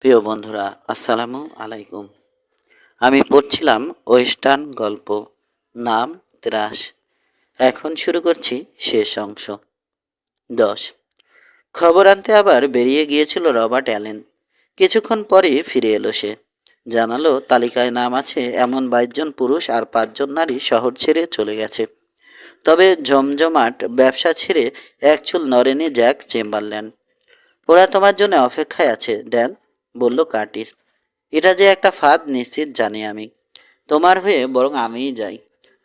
প্রিয় বন্ধুরা, আসসালামু আলাইকুম। আমি পড়ছিলাম ওয়েস্টার্ন গল্প, নাম ত্রাস। এখন শুরু করছি শেষ অংশ। 10। খবর আনতে আবার বেরিয়ে গিয়েছিল রবার্ট অ্যালেন। কিছুক্ষণ পরে ফিরে এলো সে। জানালো তালিকায় নাম আছে এমন 22 জন পুরুষ আর 5 জন নারী শহর ছেড়ে চলে গেছে। তবে জমজমাট ব্যবসা ছেড়ে এক চুল নড়েনি জ্যাক চেম্বারল্যান্ড। ওরা তোমার জন্য অপেক্ষায় আছে, ড্যান, বলল কার্টিস। এটা যে একটা ফাঁদ নিশ্চিত জানি আমি। তোমার হয়ে বরং আমিই যাই।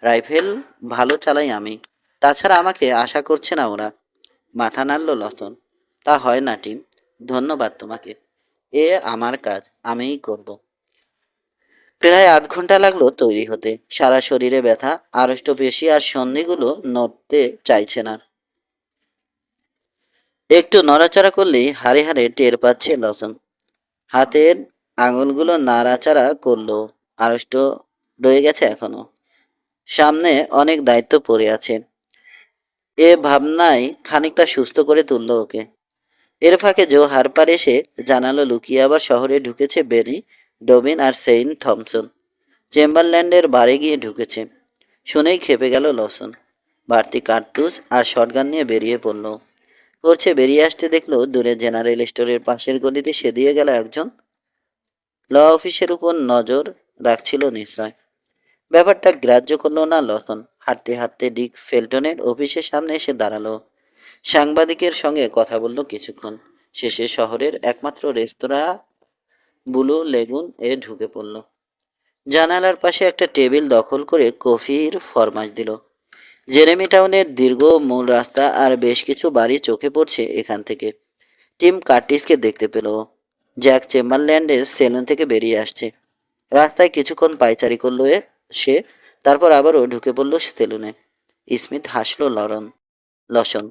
রাইফেল ভালো চালাই আমি। তাছাড়া আমাকে আশা করছে না ওরা। মাথা নাড়ল লসন। তা হয় না টিম। ধন্যবাদ তোমাকে। এ আমার কাজ, আমিই করব। প্রায় আধ ঘন্টা লাগলো তৈরি হতে। সারা শরীরে ব্যথা, আড়ষ্ট পেশি আর সন্ধিগুলো নড়তে চাইছে না। একটু নড়াচড়া করলেই হাড়ে হাড়ে টের পাচ্ছে লসন। হাতের আঙুলগুলো নাড়াচাড়া করলো। আড়ষ্ট রয়ে গেছে এখনো। সামনে অনেক দায়িত্ব পড়ে আছে। এ ভাবনায় খানিকটা সুস্থ করে তুলল ওকে। এর ফাঁকে জো হারপার এসে জানালো লুকিয়ে আবার শহরে ঢুকেছে বেরি, ডবিন আর সেইন থমসন। চেম্বারল্যান্ডের বারে গিয়ে ঢুকেছে। শুনেই খেপে গেল লসন। বাড়তি কার্তুজ আর শটগান নিয়ে বেরিয়ে পড়ল। করছে বেরিয়ে আসতে দেখলো দূরে জেনারেল স্টোরের পাশের গলিতে সেদিয়ে গেল একজন। ল অফিসের উপর নজর রাখছিল নিশ্চয়। ব্যাপারটা গ্রাহ্য করল না লসন। হাঁটতে হাঁটতে ডিক ফেলটনের অফিসের সামনে এসে দাঁড়ালো। সাংবাদিকের সঙ্গে কথা বলল কিছুক্ষণ। শেষে শহরের একমাত্র রেস্তোরাঁ ব্লু লেগুন এ ঢুকে পড়ল। জানালার পাশে একটা টেবিল দখল করে কফির ফরমাশ দিল। জেরেমি টাউনের দীর্ঘ মূল রাস্তা আর বেশ কিছু বাড়ি চোখে পড়ছে এখান থেকে। টিম কার্টিসকে দেখতে পেল। জ্যাক চেম্বারল্যান্ডের সেলুন থেকে বেরিয়ে আসছে। রাস্তায় কিছুক্ষণ পায়চারি করলো সে। তারপর আবারও ঢুকে পড়ল সেলুনে। স্মিথ হাসলো লসন।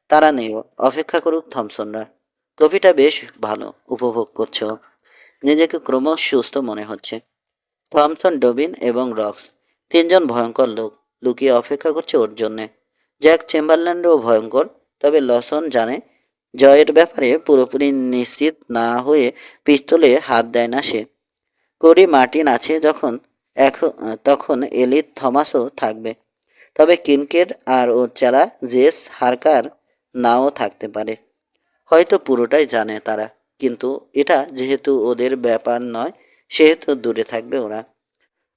তারা নেই, অপেক্ষা করুক থমসনরা। কফিটা বেশ ভালো, উপভোগ করছো। নিজেকে ক্রমশ সুস্থ মনে হচ্ছে। থমসন, ডবিন এবং রক্স, তিনজন ভয়ঙ্কর লোক, লুকিয়ে অপেক্ষা করছে ওর জন্যে। জ্যাক চেম্বারল্যান্ডও ভয়ঙ্কর। তবে লসন জানে জয়ের ব্যাপারে পুরোপুরি নিশ্চিত না হয়ে পিস্তলে হাত দেয় না সে। কোরি মার্টিন আছে যখন, এখন তখন এলিট থমাসও থাকবে। তবে কিনকেড আর ওর চালা জেস হারকার নাও থাকতে পারে। হয়তো পুরোটাই জানে তারা, কিন্তু এটা যেহেতু ওদের ব্যাপার নয়, সেহেতু দূরে থাকবে ওরা।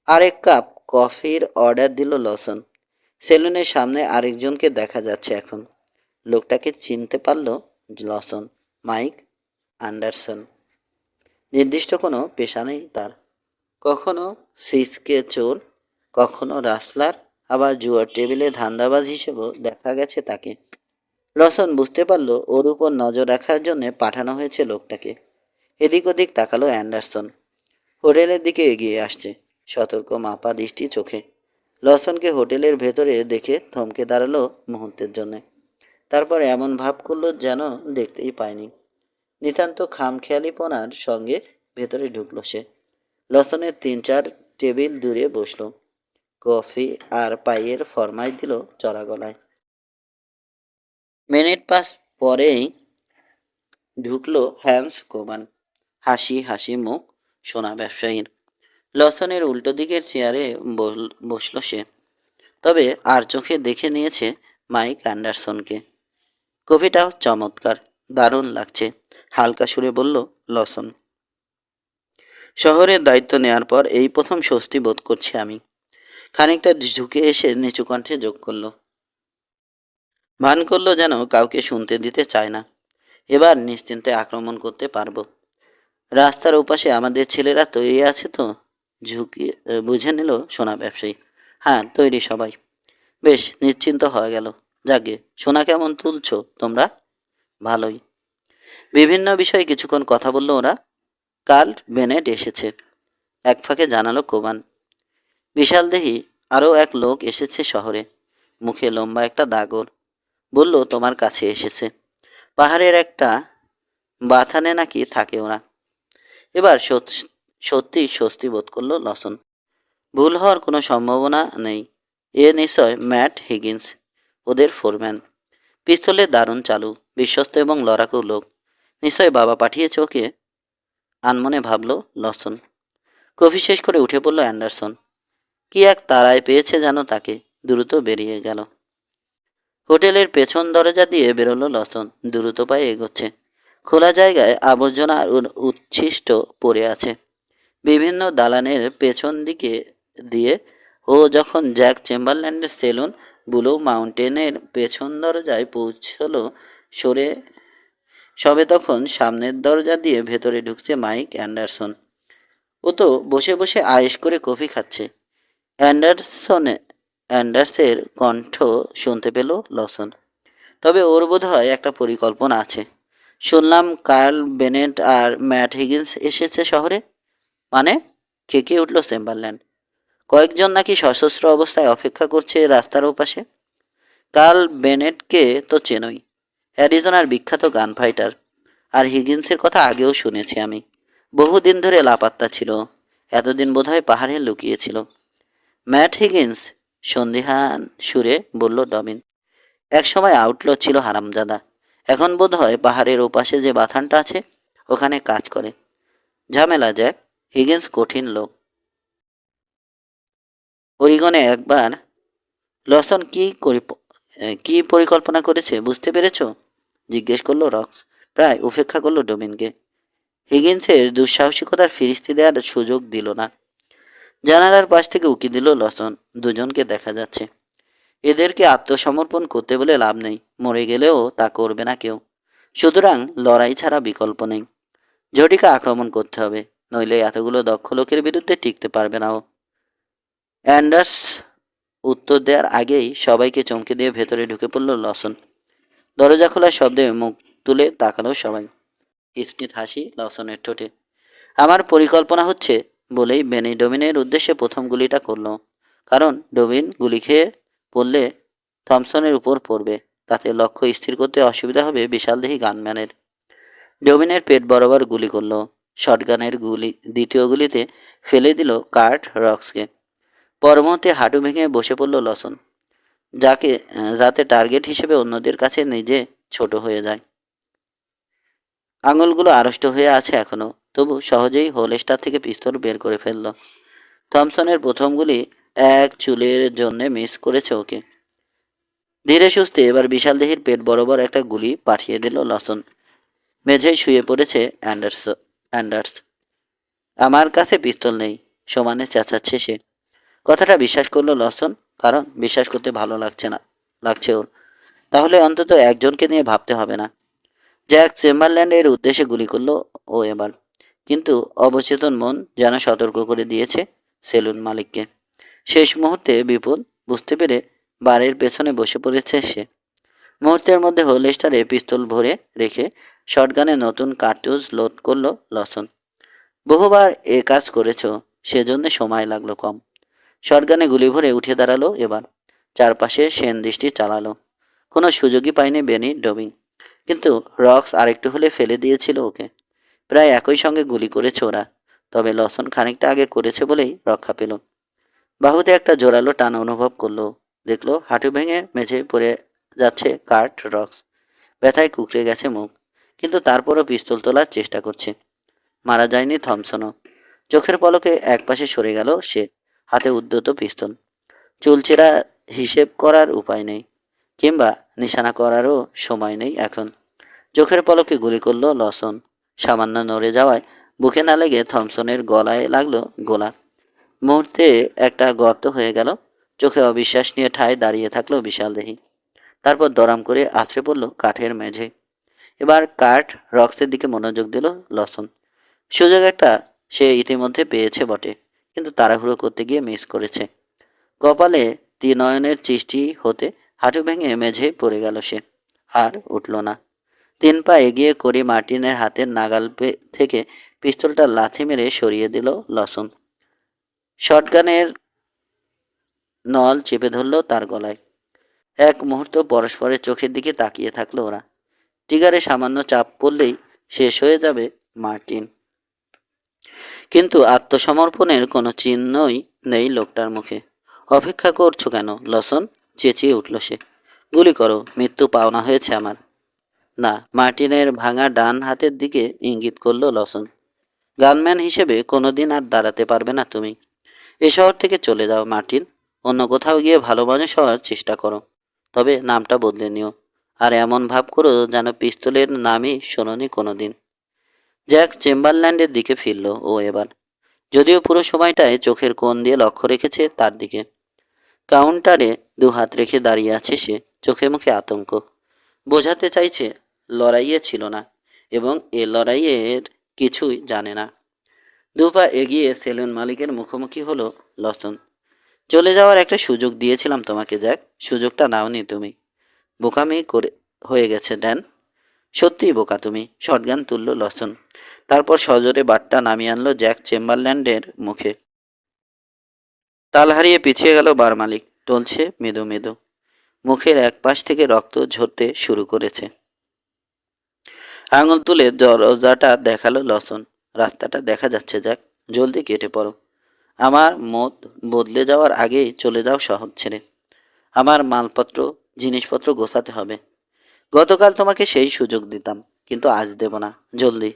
আরেক কাপ কফির অর্ডার দিল লসন। সেলুনের সামনে আরেকজনকে দেখা যাচ্ছে এখন। লোকটাকে চিনতে পারল লসন। Mic Anderson. নির্দিষ্ট কোনো পেশা নেই তার। কখনো সিসকে চোর, কখনো রাসলার, আবার জুয়ার টেবিলে ধান্দাবাজ হিসেবেও দেখা গেছে তাকে। লসন বুঝতে পারল ওর উপর নজর রাখার জন্য পাঠানো হয়েছে লোকটাকে। এদিক ওদিক তাকালো অ্যান্ডারসন। হোটেলের দিকে এগিয়ে আসছে, সতর্ক মাপা দৃষ্টি চোখে। লসনকে হোটেলের ভেতরে দেখে থমকে দাঁড়ালো মুহূর্তের জন্য। তারপর এমন ভাব করল যেন দেখতেই পায়নি। নিতান্ত খামখেয়ালিপনার সঙ্গে ভেতরে ঢুকলো সে। লসনের 3-4 টেবিল দূরে বসলো। কফি আর পাইয়ের ফরমাইশ দিল চড়া গলায়। মিনিট 5 পরেই ঢুকলো হ্যান্স কোবান। হাসি হাসি মুখ সোনা ব্যবসায়ীর। লসনের উল্টো দিকের চেয়ারে বসল সে। তবে আর চোখে দেখে নিয়েছে মাইক অ্যান্ডারসনকে। কফিটাও চমৎকার, দারুণ লাগছে, হালকা সুরে বলল লসন। শহরের দায়িত্ব নেয়ার পর এই প্রথম স্বস্তি বোধ করছি আমি। খানিকটা ঝুঁকে এসে নিচু কণ্ঠে যোগ করল। ভান করলো যেন কাউকে শুনতে দিতে চায় না। এবার নিশ্চিন্তে আক্রমণ করতে পারবো। রাস্তার ওপাশে আমাদের ছেলেরা তৈরি আছে তো? ঝুঁকি বুঝে নিল সোনা ব্যবসায়ী। হ্যাঁ, তৈরি সবাই। বেশ, নিশ্চিন্ত হয়ে গেল। যাকে সোনা কেমন তুলছো তোমরা? ভালোই। বিভিন্ন বিষয়ে কিছুক্ষণ কথা বললো ওরা। কার্ল বেনেট এসেছে, এক ফাঁকে জানালো কোবান। বিশালদেহী আরও এক লোক এসেছে শহরে। মুখে লম্বা একটা দাগর। বলল তোমার কাছে এসেছে। পাহাড়ের একটা বাথানে নাকি থাকে ওরা। এবার সত্যি স্বস্তি বোধ করলো লসন। ভুল হওয়ার কোনো সম্ভাবনা নেই। এ নিশ্চয় ম্যাট হিগিন্স, ওদের ফোরম্যান। পিস্তলে দারুণ চালু, বিশ্বস্ত এবং লড়াকু লোক। নিশ্চয় বাবা পাঠিয়েছে ওকে। আনমনে ভাবল লসন। কফি শেষ করে উঠে পড়ল অ্যান্ডারসন। কি এক তাড়ায় পেয়েছে যেন তাকে। দ্রুত বেরিয়ে গেল। হোটেলের পেছন দরজা দিয়ে বেরোলো লসন। দ্রুত পায়ে এগোচ্ছে। খোলা জায়গায় আবর্জনা আর উচ্ছিষ্ট পড়ে আছে। বিভিন্ন দালানের পেছন দিকে দিয়ে ও যখন জ্যাক চেম্বারল্যান্ডের সেলুন ব্লু মাউন্টেনের পেছন দরজায় পৌঁছলো সরে সবে তখন সামনের দরজা দিয়ে ভেতরে ঢুকছে মাইক অ্যান্ডারসন। ও তো বসে বসে আয়েশ করে কফি খাচ্ছে। অ্যান্ডারসনে অ্যান্ডার্সের কণ্ঠ শুনতে পেল লসন। তবে ওর বোধ হয় একটা পরিকল্পনা আছে। শুনলাম কার্ল বেনেট আর ম্যাট হিগিন্স এসেছে শহরে। মানে? খেকে উঠল চেম্বারল্যান্ড। কয়েকজন নাকি সশস্ত্র অবস্থায় অপেক্ষা করছে রাস্তার ওপাশে। কার্ল বেনেটকে তো চেনই, অ্যারিজোনার বিখ্যাত গান ফাইটার। আর হিগিন্সের কথা আগেও শুনেছি আমি। বহুদিন ধরে লাপাত্তা ছিল। এতদিন বোধহয় পাহাড়ে লুকিয়েছিল। Matt Higgins? সন্দিহান সুরে বলল ডবিন। একসময় আউটল ছিল হারামজাদা। এখন বোধ হয় পাহাড়ের ওপাশে যে বাথানটা আছে ওখানে কাজ করে। ঝামেলা জ্যাক। হিগিন্স কঠিন লোক। ওরিগনে একবার লসন কি পরিকল্পনা করেছে বুঝতে পেরেছ? জিজ্ঞেস করলো রক্স। প্রায় উপেক্ষা করলো ডোমিনকে। হিগিন্সের দুঃসাহসিকতার ফিরিস্তি দেওয়ার সুযোগ দিল না। জানালার পাশ থেকে উকি দিল লসন। দুজনকে দেখা যাচ্ছে। এদেরকে আত্মসমর্পণ করতে বলে লাভ নেই। মরে গেলেও তা করবে না কেউ। সুতরাং লড়াই ছাড়া বিকল্প নেই। ঝটিকা আক্রমণ করতে হবে, নইলে এতগুলো দক্ষ লোকের বিরুদ্ধে টিকতে পারবে না ও। অ্যান্ডার্স উত্তর দেওয়ার আগেই সবাইকে চমকে দিয়ে ভেতরে ঢুকে পড়ল লসন। দরজা খোলার শব্দে মুখ তুলে তাকালো সবাই। স্মিথ হাসি লসনের ঠোঁটে। আমার পরিকল্পনা হচ্ছে বলেই বেনি ডোমিনের উদ্দেশ্যে প্রথম গুলিটা করলো। কারণ ডোমিন গুলি খেয়ে পড়লে থমসনের উপর পড়বে। তাতে লক্ষ্য স্থির করতে অসুবিধা হবে বিশালদেহী গানম্যানের। ডোমিনের পেট বরাবর গুলি করলো। শটগানের গুলি দ্বিতীয় গুলিতে ফেলে দিল কার্ট রক্সকে। পরমুহূর্তে হাঁটু ভেঙে বসে পড়ল লসন। যাতে টার্গেট হিসেবে অন্যদের কাছে নিজে ছোট হয়ে যায়। আঙুলগুলো আড়ষ্ট হয়ে আছে এখনো, তবু সহজেই হোলস্টার থেকে পিস্তল বের করে ফেলল। থমসনের প্রথম গুলি এক চুলের জন্যে মিস করেছে ওকে। ধীরে সুস্থে এবার বিশাল দেহির পেট বরাবর একটা গুলি পাঠিয়ে দিল লসন। মেঝেই শুয়ে পড়েছে অ্যান্ডার্স। আমার কাছে পিস্তল নেই, সমানে চেঁচাচ্ছে সে। কথাটা বিশ্বাস করলো লসন, কারণ বিশ্বাস করতে ভালো লাগছে ওর। তাহলে অন্তত একজনকে নিয়ে ভাবতে হবে না। জ্যাক চেম্বারল্যান্ডের উদ্দেশ্যে গুলি করলো ও এবার। কিন্তু অবচেতন মন যেন সতর্ক করে দিয়েছে সেলুন মালিককে। শেষ মুহূর্তে বিপদ বুঝতে পেরে বারের পেছনে বসে পড়েছে সে। মুহূর্তের মধ্যে হোলস্টারে পিস্তল ভরে রেখে শটগানে নতুন কার্তুজ লোড করলো লসন। বহুবার এ কাজ করেছ, সেজন্য সময় লাগলো কম। শটগানে গুলি ভরে উঠে দাঁড়ালো এবার। চারপাশে সেন দৃষ্টি চালালো। কোনো সুযোগই পায়নি বেনি ডোমিন। কিন্তু রক্স আরেকটু হলে ফেলে দিয়েছিল ওকে। প্রায় একই সঙ্গে গুলি করেছে ওরা। তবে লসন খানিকটা আগে করেছে বলেই রক্ষা পেল। বাহুতে একটা জোরালো টান অনুভব করলো। দেখলো হাঁটু ভেঙে মেঝে পড়ে যাচ্ছে কার্ট রক্স। ব্যথায় কুকড়ে গেছে মুখ, কিন্তু তারপরও পিস্তল তোলার চেষ্টা করছে। মারা যায়নি থমসনও। চোখের পলকে একপাশে সরে গেল সে, হাতে উদ্যত পিস্তল। চুলচেরা হিসেব করার উপায় নেই, কিংবা নিশানা করারও সময় নেই এখন। চোখের পলকে গুলি করল লসন। সামান্য নড়ে যাওয়ায় বুকে না লেগে থমসনের গলায় লাগলো গোলা। মুহূর্তে একটা গর্ত হয়ে গেল। চোখে অবিশ্বাস নিয়ে ঠায় দাঁড়িয়ে থাকলো বিশাল দেহি। তারপর দরাম করে আছড়ে পড়ল কাঠের মেঝে। এবার কাঠ রক্সের দিকে মনোযোগ দিল লসন। সুযোগ একটা সে ইতিমধ্যে পেয়েছে বটে, কিন্তু তাড়াহুড়ো করতে গিয়ে মিস করেছে। কপালে ত্রিনয়নের চিষ্টি হতে হাঁটু ভেঙে মেঝে পড়ে গেল সে। আর উঠল না। 3 পা এগিয়ে করি মার্টিনের হাতের নাগাল থেকে পিস্তলটা লাথি মেরে সরিয়ে দিল লসন। শটগানের নল চেপে ধরল তার গলায়। এক মুহূর্ত পরস্পরের চোখের দিকে তাকিয়ে থাকলো ওরা। ট্রিগারে সামান্য চাপ পড়লেই শেষ হয়ে যাবে মার্টিন। কিন্তু আত্মসমর্পণের কোনো চিহ্নই নেই লোকটার মুখে। অপেক্ষা করছো কেন লসন? চেঁচিয়ে উঠল সে। গুলি করো, মৃত্যু পাওনা হয়েছে আমার। না। মার্টিনের ভাঙা ডান হাতের দিকে ইঙ্গিত করল লসন। গানম্যান হিসেবে কোনোদিন আর দাঁড়াতে পারবে না তুমি। এ শহর থেকে চলে যাও মার্টিন। অন্য কোথাও গিয়ে ভালো মানুষ হওয়ার চেষ্টা করো। তবে নামটা বদলে নিও। আর এমন ভাব করো যেন পিস্তলের নামই শোনোনি কোনোদিন। জ্যাক চেম্বারল্যান্ডের দিকে ফিরল ও এবার, যদিও পুরো সময়টায় চোখের কোণ দিয়ে লক্ষ্য রেখেছে তার দিকে। কাউন্টারে দুহাত রেখে দাঁড়িয়ে আছে সে, চোখে মুখে আতঙ্ক। বোঝাতে চাইছে লড়াইয়ে ছিল না এবং এ লড়াইয়ের কিছুই জানে না। দুপা এগিয়ে সেলুন মালিকের মুখোমুখি হলো লসন। চলে যাওয়ার একটা সুযোগ দিয়েছিলাম তোমাকে জ্যাক, সুযোগটা নাওনি তুমি। বোকামি করে হয়ে গেছে ড্যান। সত্যিই বোকা তুমি, শটগান তুলল লসন। তারপর সজোরে বাটটা নামিয়ে আনলো জ্যাক চেম্বারল্যান্ডের মুখে। তাল হারিয়ে পিছিয়ে গেল বার মালিক, টলছে মেদো মেদো। মুখের এক পাশ থেকে রক্ত ঝরতে শুরু করেছে। আঙুল তুলে দরজাটা দেখালো লসন। রাস্তাটা দেখা যাচ্ছে জ্যাক, জলদি কেটে পড়ো। আমার মত বদলে যাওয়ার আগেই চলে যাও শহর ছেড়ে। আমার মালপত্র জিনিসপত্র গোছাতে হবে। গতকাল তোমাকে সেই সুযোগ দিতাম, কিন্তু আজ দেব না, জলদি।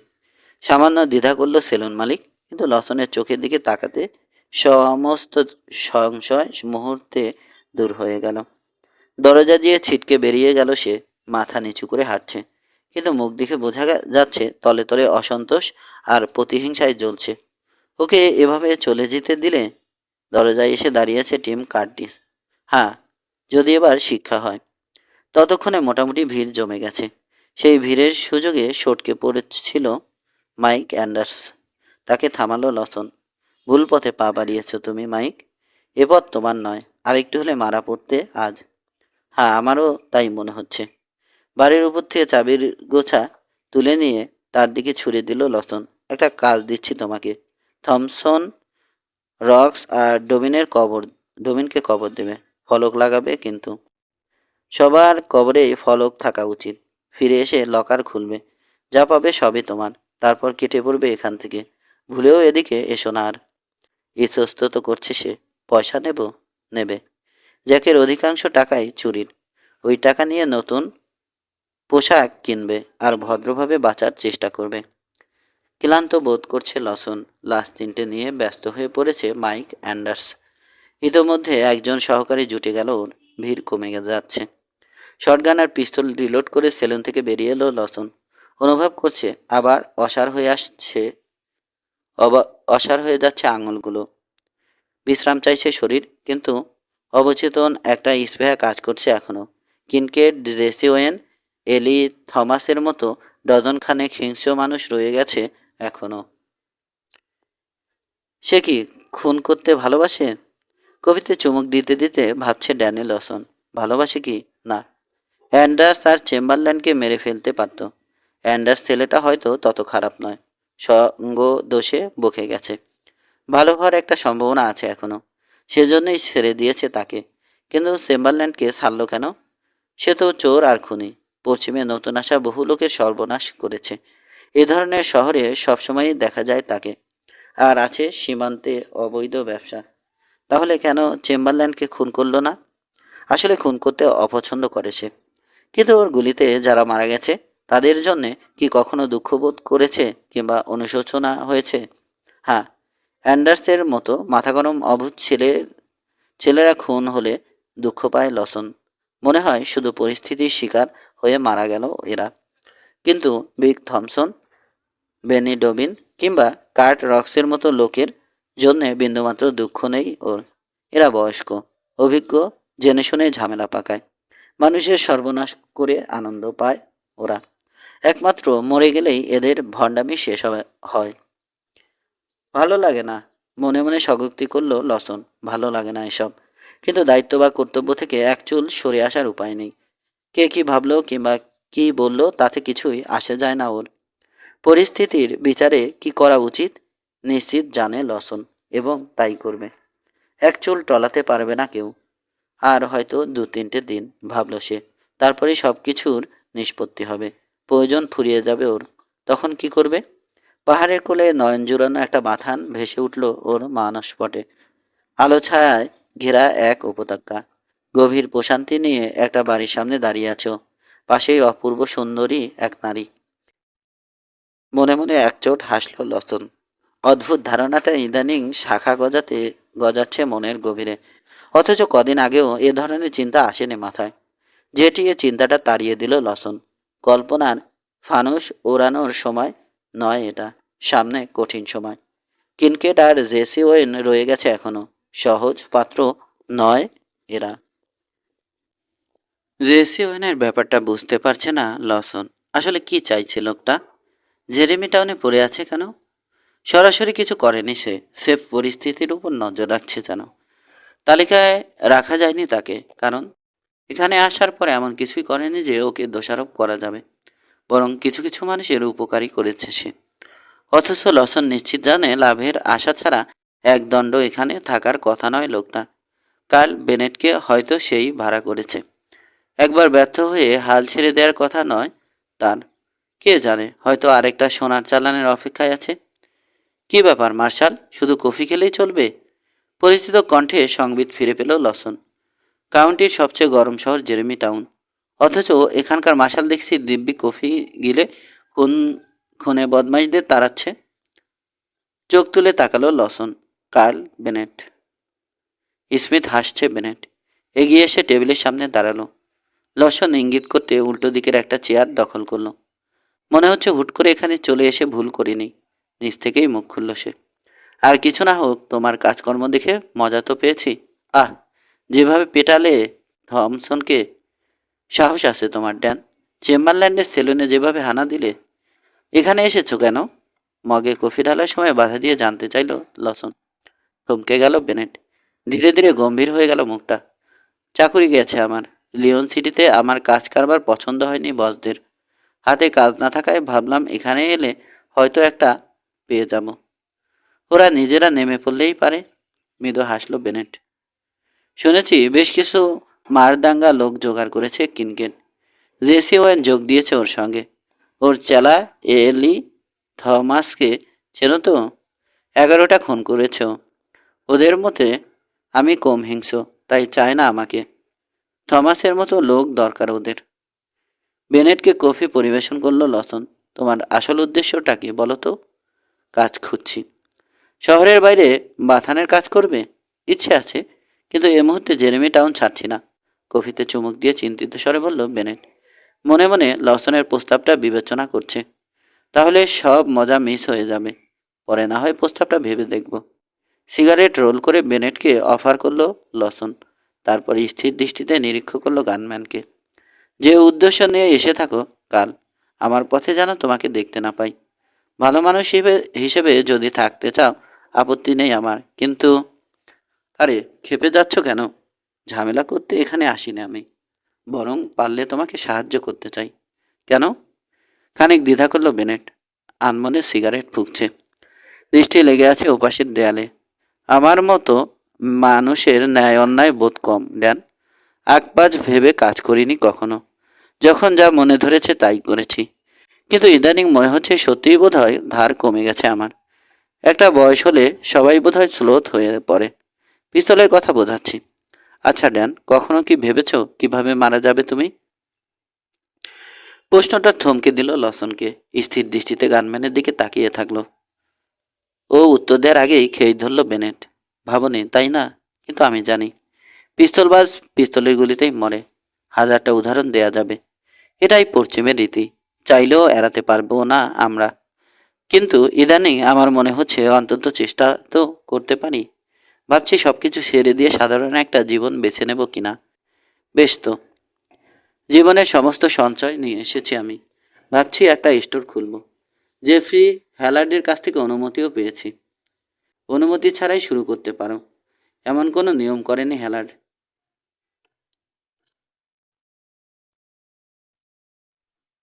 সামান্য দ্বিধা করল সেলুন মালিক, কিন্তু লসনের চোখের দিকে তাকাতে সমস্ত সংশয় মুহূর্তে দূর হয়ে গেল। দরজা দিয়ে ছিটকে বেরিয়ে গেল সে। মাথা নিচু করে হাঁটছে, কিন্তু মুখ দেখে বোঝা যাচ্ছে তলে তলে অসন্তোষ আর প্রতিহিংসায় জ্বলছে। ওকে এভাবে চলে যেতে দিলে? দরজায় এসে দাঁড়িয়েছে টিম কার্টিস। হ্যাঁ, যদি এবার শিক্ষা হয়। ততক্ষণে মোটামুটি ভিড় জমে গেছে। সেই ভিড়ের সুযোগে সটকে পড়েছিল মাইক অ্যান্ডার্স। তাকে থামালো লসন। ভুল পথে পা বাড়িয়েছ তুমি মাইক। এ পথ তোমার নয়, আরেকটু হলে মারা পড়তে আজ। হ্যাঁ, আমারও তাই মনে হচ্ছে। বাড়ির উপর থেকে চাবির গোছা তুলে নিয়ে তার দিকে ছুড়ে দিল লসন। একটা কাজ দিচ্ছি তোমাকে। থমসন, রক্স আর ডোমিনকে কবর দেবে। ফলক লাগাবে কিন্তু। সবার কবরেই ফলক থাকা উচিত। ফিরে এসে লকার খুলবে। যা পাবে সবই তোমার। তারপর কেটে পড়বে এখান থেকে। ভুলেও এদিকে এসো না আর। ইতস্তত করছে সে। পয়সা নেব? নেবে। জ্যাকের অধিকাংশ টাকাই চুরির। ওই টাকা নিয়ে নতুন পোশাক কিনবে আর ভদ্রভাবে বাঁচার চেষ্টা করবে। ক্লান্ত বোধ করছে লসন। লাশ তিনটে নিয়ে ব্যস্ত হয়ে পড়েছে মাইক অ্যান্ডার্স। ইতোমধ্যে একজন সহকারী জুটে গেল ওর। ভিড় কমে যাচ্ছে। শটগান আর পিস্তল রিলোড করে সেলুন থেকে বেরিয়ে এলো লসন। অনুভব করছে আবার অসাড় হয়ে যাচ্ছে আঙুলগুলো। বিশ্রাম চাইছে শরীর, কিন্তু অবচেতন একটা স্পৃহা কাজ করছে এখনো। কিনকেট, জেসি ওয়েন, এলি থমাসের মতো ডজনখানেক হিংস্র মানুষ রয়ে গেছে এখনো। সে কি খুন করতে ভালোবাসে? কবিতে চুমুক দিতে দিতে ভাবছে ড্যানি লসন। ভালোবাসে কি না? অ্যান্ডার্স আর চেম্বারল্যান্ডকে মেরে ফেলতে পারত। অ্যান্ডার্স ছেলেটা হয়তো তত খারাপ নয়, সঙ্গ দোষে বকে গেছে। ভালো হওয়ার একটা সম্ভাবনা আছে এখনো, সেজন্যই ছেড়ে দিয়েছে তাকে। কিন্তু চেম্বারল্যান্ডকে ছাড়ল কেন? সে তো চোর আর খুনি। পশ্চিমে নতুন আসা বহু লোকের সর্বনাশ করেছে। এ ধরনের শহরে সবসময়ই দেখা যায় তাকে। আর আছে সীমান্তে অবৈধ ব্যবসা। তাহলে কেন চেম্বারল্যান্ডকে খুন করলো না? আসলে খুন করতে অপছন্দ করে সে। কিন্তু ওর গুলিতে যারা মারা গেছে তাদের জন্যে কি কখনো দুঃখবোধ করেছে কিংবা অনুশোচনা হয়েছে? হ্যাঁ, অ্যান্ডার্সের মতো মাথা গরম অভূত ছেলেরা খুন হলে দুঃখ পায় লসন। মনে হয় শুধু পরিস্থিতির শিকার হয়ে মারা গেল এরা। কিন্তু বিগ থমসন, বেনি ডবিন কিংবা কার্ট রক্সের মতো লোকের জন্যে বিন্দুমাত্র দুঃখ নেই ওর। এরা বয়স্ক, অভিজ্ঞ, জেনে শুনে ঝামেলা পাকায়। মানুষের সর্বনাশ করে আনন্দ পায় ওরা। একমাত্র মরে গেলেই এদের ভণ্ডামি শেষ হয়। ভালো লাগে না, মনে মনে স্বীকারোক্তি করল লসন। ভালো লাগে না এসব। কিন্তু দায়িত্ব বা কর্তব্য থেকে এক চুল সরে আসার উপায় নেই। কে কি ভাবলো কিংবা কি বললো তাতে কিছুই আসে যায় না ওর। পরিস্থিতির বিচারে কি করা উচিত নিশ্চিত জানে লসন, এবং তাই করবে। এক চুল টলাতে পারবে না কেউ। আর হয়তো 2-3টে দিন, ভাবল সে। তারপরেই সব কিছুর নিষ্পত্তি হবে। প্রয়োজন ফুরিয়ে যাবে ওর। তখন কি করবে? পাহাড়ের কোলে নয়ন জুড়ানো একটা বাথান ভেসে উঠল ওর মানসপটে। আলো ছায়ায় ঘেরা এক উপত্যকা। গভীর প্রশান্তি নিয়ে একটা বাড়ির সামনে দাঁড়িয়ে আছো। পাশেই অপূর্ব সুন্দরী এক নারী। মনে মনে একচোট হাসল লসন। অদ্ভুত ধারণাটা ইদানিং শাখা গজাচ্ছে মনের গভীরে। অথচ কদিন আগেও এ ধরনের চিন্তা আসেনি মাথায়। যেটি এ চিন্তাটা তাড়িয়ে দিল লসন। কল্পনার ফানুস ওড়ানোর সময় নয় এটা, সামনে কঠিন সময়। কিনকেট আর জেসি ওয়েন রয়ে গেছে এখনো, সহজ পাত্র নয় এরা। জেসি ওয়েনের ব্যাপারটা বুঝতে পারছে না লসন। আসলে কি চাইছে লোকটা? জেরেমি টাউনে পড়ে আছে কেন? সরাসরি কিছু করেনি সে, সেফ পরিস্থিতির উপর নজর রাখছে যেন। তালিকায় রাখা যায়নি তাকে, কারণ এখানে আসার পর এমন কিছুই করেনি যে ওকে দোষারোপ করা যাবে। বরং কিছু কিছু মানুষের উপকারই করেছে সে। অথচ লসন নিশ্চিত জানে লাভের আশা ছাড়া একদণ্ড এখানে থাকার কথা নয় লোকটা। কাল বেনেটকে হয়তো সেই ভাড়া করেছে। একবার ব্যর্থ হয়ে হাল ছেড়ে দেওয়ার কথা নয় তার। কে জানে, হয়তো আরেকটা সোনার চালানের অপেক্ষায় আছে। কি ব্যাপার মার্শাল, শুধু কফি খেলেই চলবে? পরিচিত কণ্ঠে সংবিত ফিরে পেল লসন। কাউন্টির সবচেয়ে গরম শহর জেরেমি টাউন, অথচ এখানকার মার্শাল দেখছি দিব্যি কফি গিলে কোন খুনে বদমাইশদের তাড়াচ্ছে। চোখ তুলে তাকালো লসন। Carl Bennett. স্মিথ হাসছে বেনেট। এগিয়ে এসে টেবিলের সামনে দাঁড়ালো। লসন ইঙ্গিত করতে উল্টো দিকের একটা চেয়ার দখল করলো। মনে হচ্ছে হুট করে এখানে চলে এসে ভুল করিনি। নিজ থেকেই মুখ খুলল সে। আর কিছু না হোক, তোমার কাজকর্ম দেখে মজা তো পেয়েছি। আহ, যেভাবে পেটালে থমসনকে, সাহস আছে তোমার ড্যান। চেম্বারল্যান্ডের সেলুনে যেভাবে হানা দিলে। এখানে এসেছো কেন? মগে কফি ঢালার সময় বাধা দিয়ে জানতে চাইল লসন। থমকে গেল বেনেট। ধীরে ধীরে গম্ভীর হয়ে গেল মুখটা। চাকুরি গেছে আমার। লিওন সিটিতে আমার কাজ কারবার পছন্দ হয়নি বসদের। হাতে কাজ না থাকায় ভাবলাম এখানে এলে হয়তো একটা পেয়ে যাব। ওরা নিজেরা নেমে পড়লেই পারে। মৃদু হাসল বেনেট। শুনেছি বেশ কিছু মারদাঙ্গা লোক জোগাড় করেছে কিনকেট। জেসি ওয়েন যোগ দিয়েছে ওর সঙ্গে। ওর চেলা এলি থমাসকে চেনো তো? 11টা খুন করেছ। ওদের মতে আমি কম হিংস্র, তাই চায় না আমাকে। থমাসের মতো লোক দরকার ওদের। বেনেটকে কফি পরিবেশন করলো লসন। তোমার আসল উদ্দেশ্যটা কি বলো তো? কাজ খুঁজছি। শহরের বাইরে বাথানের কাজ করবে? ইচ্ছে আছে, কিন্তু এ মুহূর্তে জেরেমি টাউন ছাড়ছি না। কফিতে চুমুক দিয়ে চিন্তিত স্বরে বলল বেনেট। মনে মনে লসনের প্রস্তাবটা বিবেচনা করছে। তাহলে সব মজা মিস হয়ে যাবে। পরে না হয় প্রস্তাবটা ভেবে দেখব। সিগারেট রোল করে বেনেটকে অফার করলো লসন। তারপর স্থির দৃষ্টিতে নিরীক্ষ করলো গানম্যানকে। যে উদ্দেশ্য নিয়ে এসে থাকো কাল, আমার পথে যেন তোমাকে দেখতে না পাই। ভালো মানুষ হিসেবে যদি থাকতে চাও আপত্তি নেই আমার, কিন্তু আরে ক্ষেপে যাচ্ছ কেন? ঝামেলা করতে এখানে আসিনি আমি, বরং পারলে তোমাকে সাহায্য করতে চাই। কেন? খানিক দ্বিধা করলো বেনেট। আনমনে সিগারেট ফুঁকছে। দৃষ্টি লেগে আছে ওপাশের দেয়ালে। আমার মতো মানুষের ন্যায় অন্যায় বোধ কম ড্যান। আকবাজ ভেবে কাজ করিনি কখনো। যখন যা মনে ধরেছে তাই করেছি। কিন্তু ইদানিং মনে হচ্ছে সত্যিই বোধ হয় ধার কমে গেছে আমার। একটা বয়স হলে সবাই বোধ হয় স্লোথ হয়ে পড়ে। পিস্তলের কথা বোঝাচ্ছি। আচ্ছা ড্যান, কখনো কি ভেবেছো কিভাবে মারা যাবে তুমি? প্রশ্নটা থমকে দিল লসনকে। স্থির দৃষ্টিতে গানম্যানের দিকে তাকিয়ে থাকলো। ও উত্তর দেওয়ার আগেই খেয়ে ধরল বেনেট। ভাবনি তাই না? কিন্তু আমি জানি পিস্তলবাজ পিস্তলের গুলিতেই মরে। হাজারটা উদাহরণ দেয়া যাবে। এটাই পশ্চিমের রীতি। চাইলেও এড়াতে পারবো না আমরা। কিন্তু ইদানিং আমার মনে হচ্ছে অন্তত চেষ্টা তো করতে পারি। ভাবছি সবকিছু সেরে দিয়ে সাধারণ একটা জীবন বেছে নেব কিনা। বেশ তো, জীবনের সমস্ত সঞ্চয় নিয়ে এসেছি আমি। ভাবছি একটা স্টোর খুলব। জেফ্রি হ্যালার্ডের কাছ থেকে অনুমতিও পেয়েছি। অনুমতি ছাড়াই শুরু করতে পারো, এমন কোনো নিয়ম করেনি হ্যালার্ড।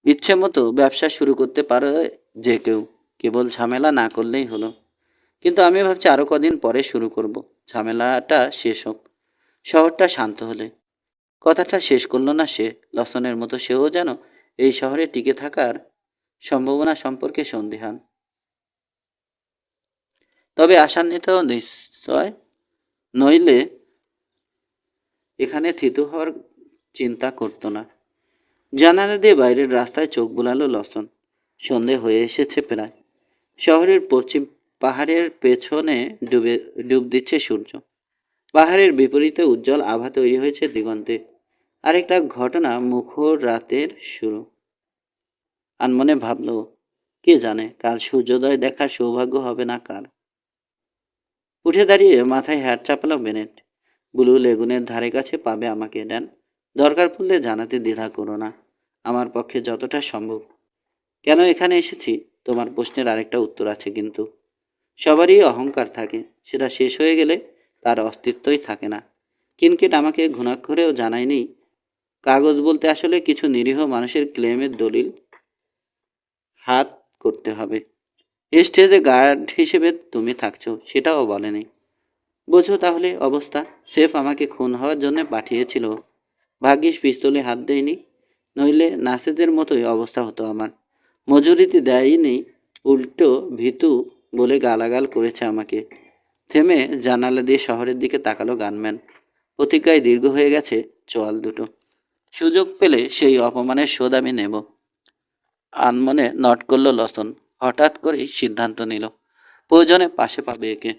ইচ্ছে মতো ব্যবসা শুরু করতে পারে যে কেউ, কেবল ঝামেলা না করলেই হলো। কিন্তু আমি ভাবছি আরও কদিন পরে শুরু করব, ঝামেলাটা শেষ হোক, শহরটা শান্ত হলে। কথাটা শেষ করলো না সে। লসনের মতো সেও যেন এই শহরে টিকে থাকার সম্ভাবনা সম্পর্কে সন্দিহান। তবে আশান্বিত নিশ্চয় নইলে এখানে থিতু হওয়ার চিন্তা করতো না। জানালা দিয়ে বাইরের রাস্তায় চোখ বুলালো লসন। সন্ধে হয়ে এসেছে প্রায়। শহরের পশ্চিম পাহাড়ের পেছনে ডুব দিচ্ছে সূর্য। পাহাড়ের বিপরীতে উজ্জ্বল আভা তৈরি হয়েছে দিগন্তে। আরেকটা ঘটনা মুখর রাতের শুরু। আনমনে ভাবল, কে জানে কাল সূর্যোদয় দেখার সৌভাগ্য হবে না কার। উঠে দাঁড়িয়ে মাথায় হ্যাট চাপালো বেনেট। ব্লু লেগুনের ধারে কাছে পাবে আমাকে, ড্যান। দরকার পড়লে জানাতে দ্বিধা করো না, আমার পক্ষে যতটা সম্ভব। কেন এখানে এসেছি তোমার প্রশ্নের আরেকটা উত্তর আছে, কিন্তু সবারই অহংকার থাকে, সেটা শেষ হয়ে গেলে তার অস্তিত্বই থাকে না। কিনকিট আমাকে ঘুণাক্ষরেও জানায়নি কাগজ বলতে আসলে কিছু নিরীহ মানুষের ক্লেমের দলিল হাত করতে হবে। স্টেজে গার্ড হিসেবে তুমি থাকছো সেটাও বলেনি। বোঝো তাহলে অবস্থা। সেফ আমাকে খুন হওয়ার জন্য পাঠিয়েছিল। ভাগ্যিস পিস্তলে হাত দেয়নি, নইলে নাসেদের মতোই অবস্থা হতো আমার। মজুরিতে দেয়নি, উল্টো ভীতু বলে গালাগাল করেছে আমাকে। থেমে জানালা দিয়ে শহরের দিকে তাকালো গানম্যান। প্রতিজ্ঞায় দীর্ঘ হয়ে গেছে চোয়াল দুটো। সুযোগ পেলে সেই অপমানের শোধ আমি নেব। আনমনে নট করল লসন। হঠাৎ করেই সিদ্ধান্ত নিল, প্রয়োজনে পাশে পাবে একে।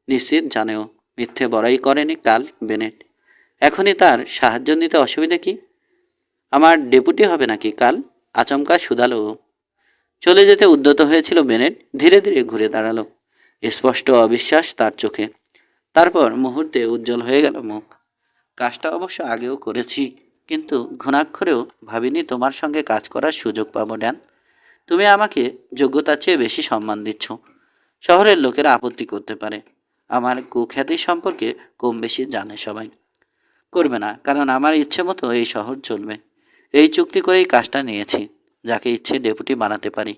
নিশ্চিত জানেও মিথ্যে বড়াই করেনি কাল বেনেট। এখনই তার সাহায্য নিতে অসুবিধে কি? আমার ডেপুটি হবে নাকি কাল? আচমকা শুধালো ও। চলে যেতে উদ্যত হয়েছিল বেনেট, ধীরে ধীরে ঘুরে দাঁড়ালো। স্পষ্ট অবিশ্বাস তার চোখে। তারপর মুহূর্তে উজ্জ্বল হয়ে গেল মুখ। কাজটা অবশ্য আগেও করেছি, কিন্তু ঘুণাক্ষরেও ভাবিনি তোমার সঙ্গে কাজ করার সুযোগ পাবো, ড্যান। তুমি আমাকে যোগ্যতার চেয়ে বেশি সম্মান দিচ্ছ। শহরের লোকেরা আপত্তি করতে পারে, আমার কুখ্যাতি সম্পর্কে কম বেশি জানে সবাই। করবে না, কারণ আমার ইচ্ছে মতো এই শহর চলবে। এই চুক্তি করেই কাজটা নিয়েছি, যাকে ইচ্ছে ডেপুটি বানাতে পারি।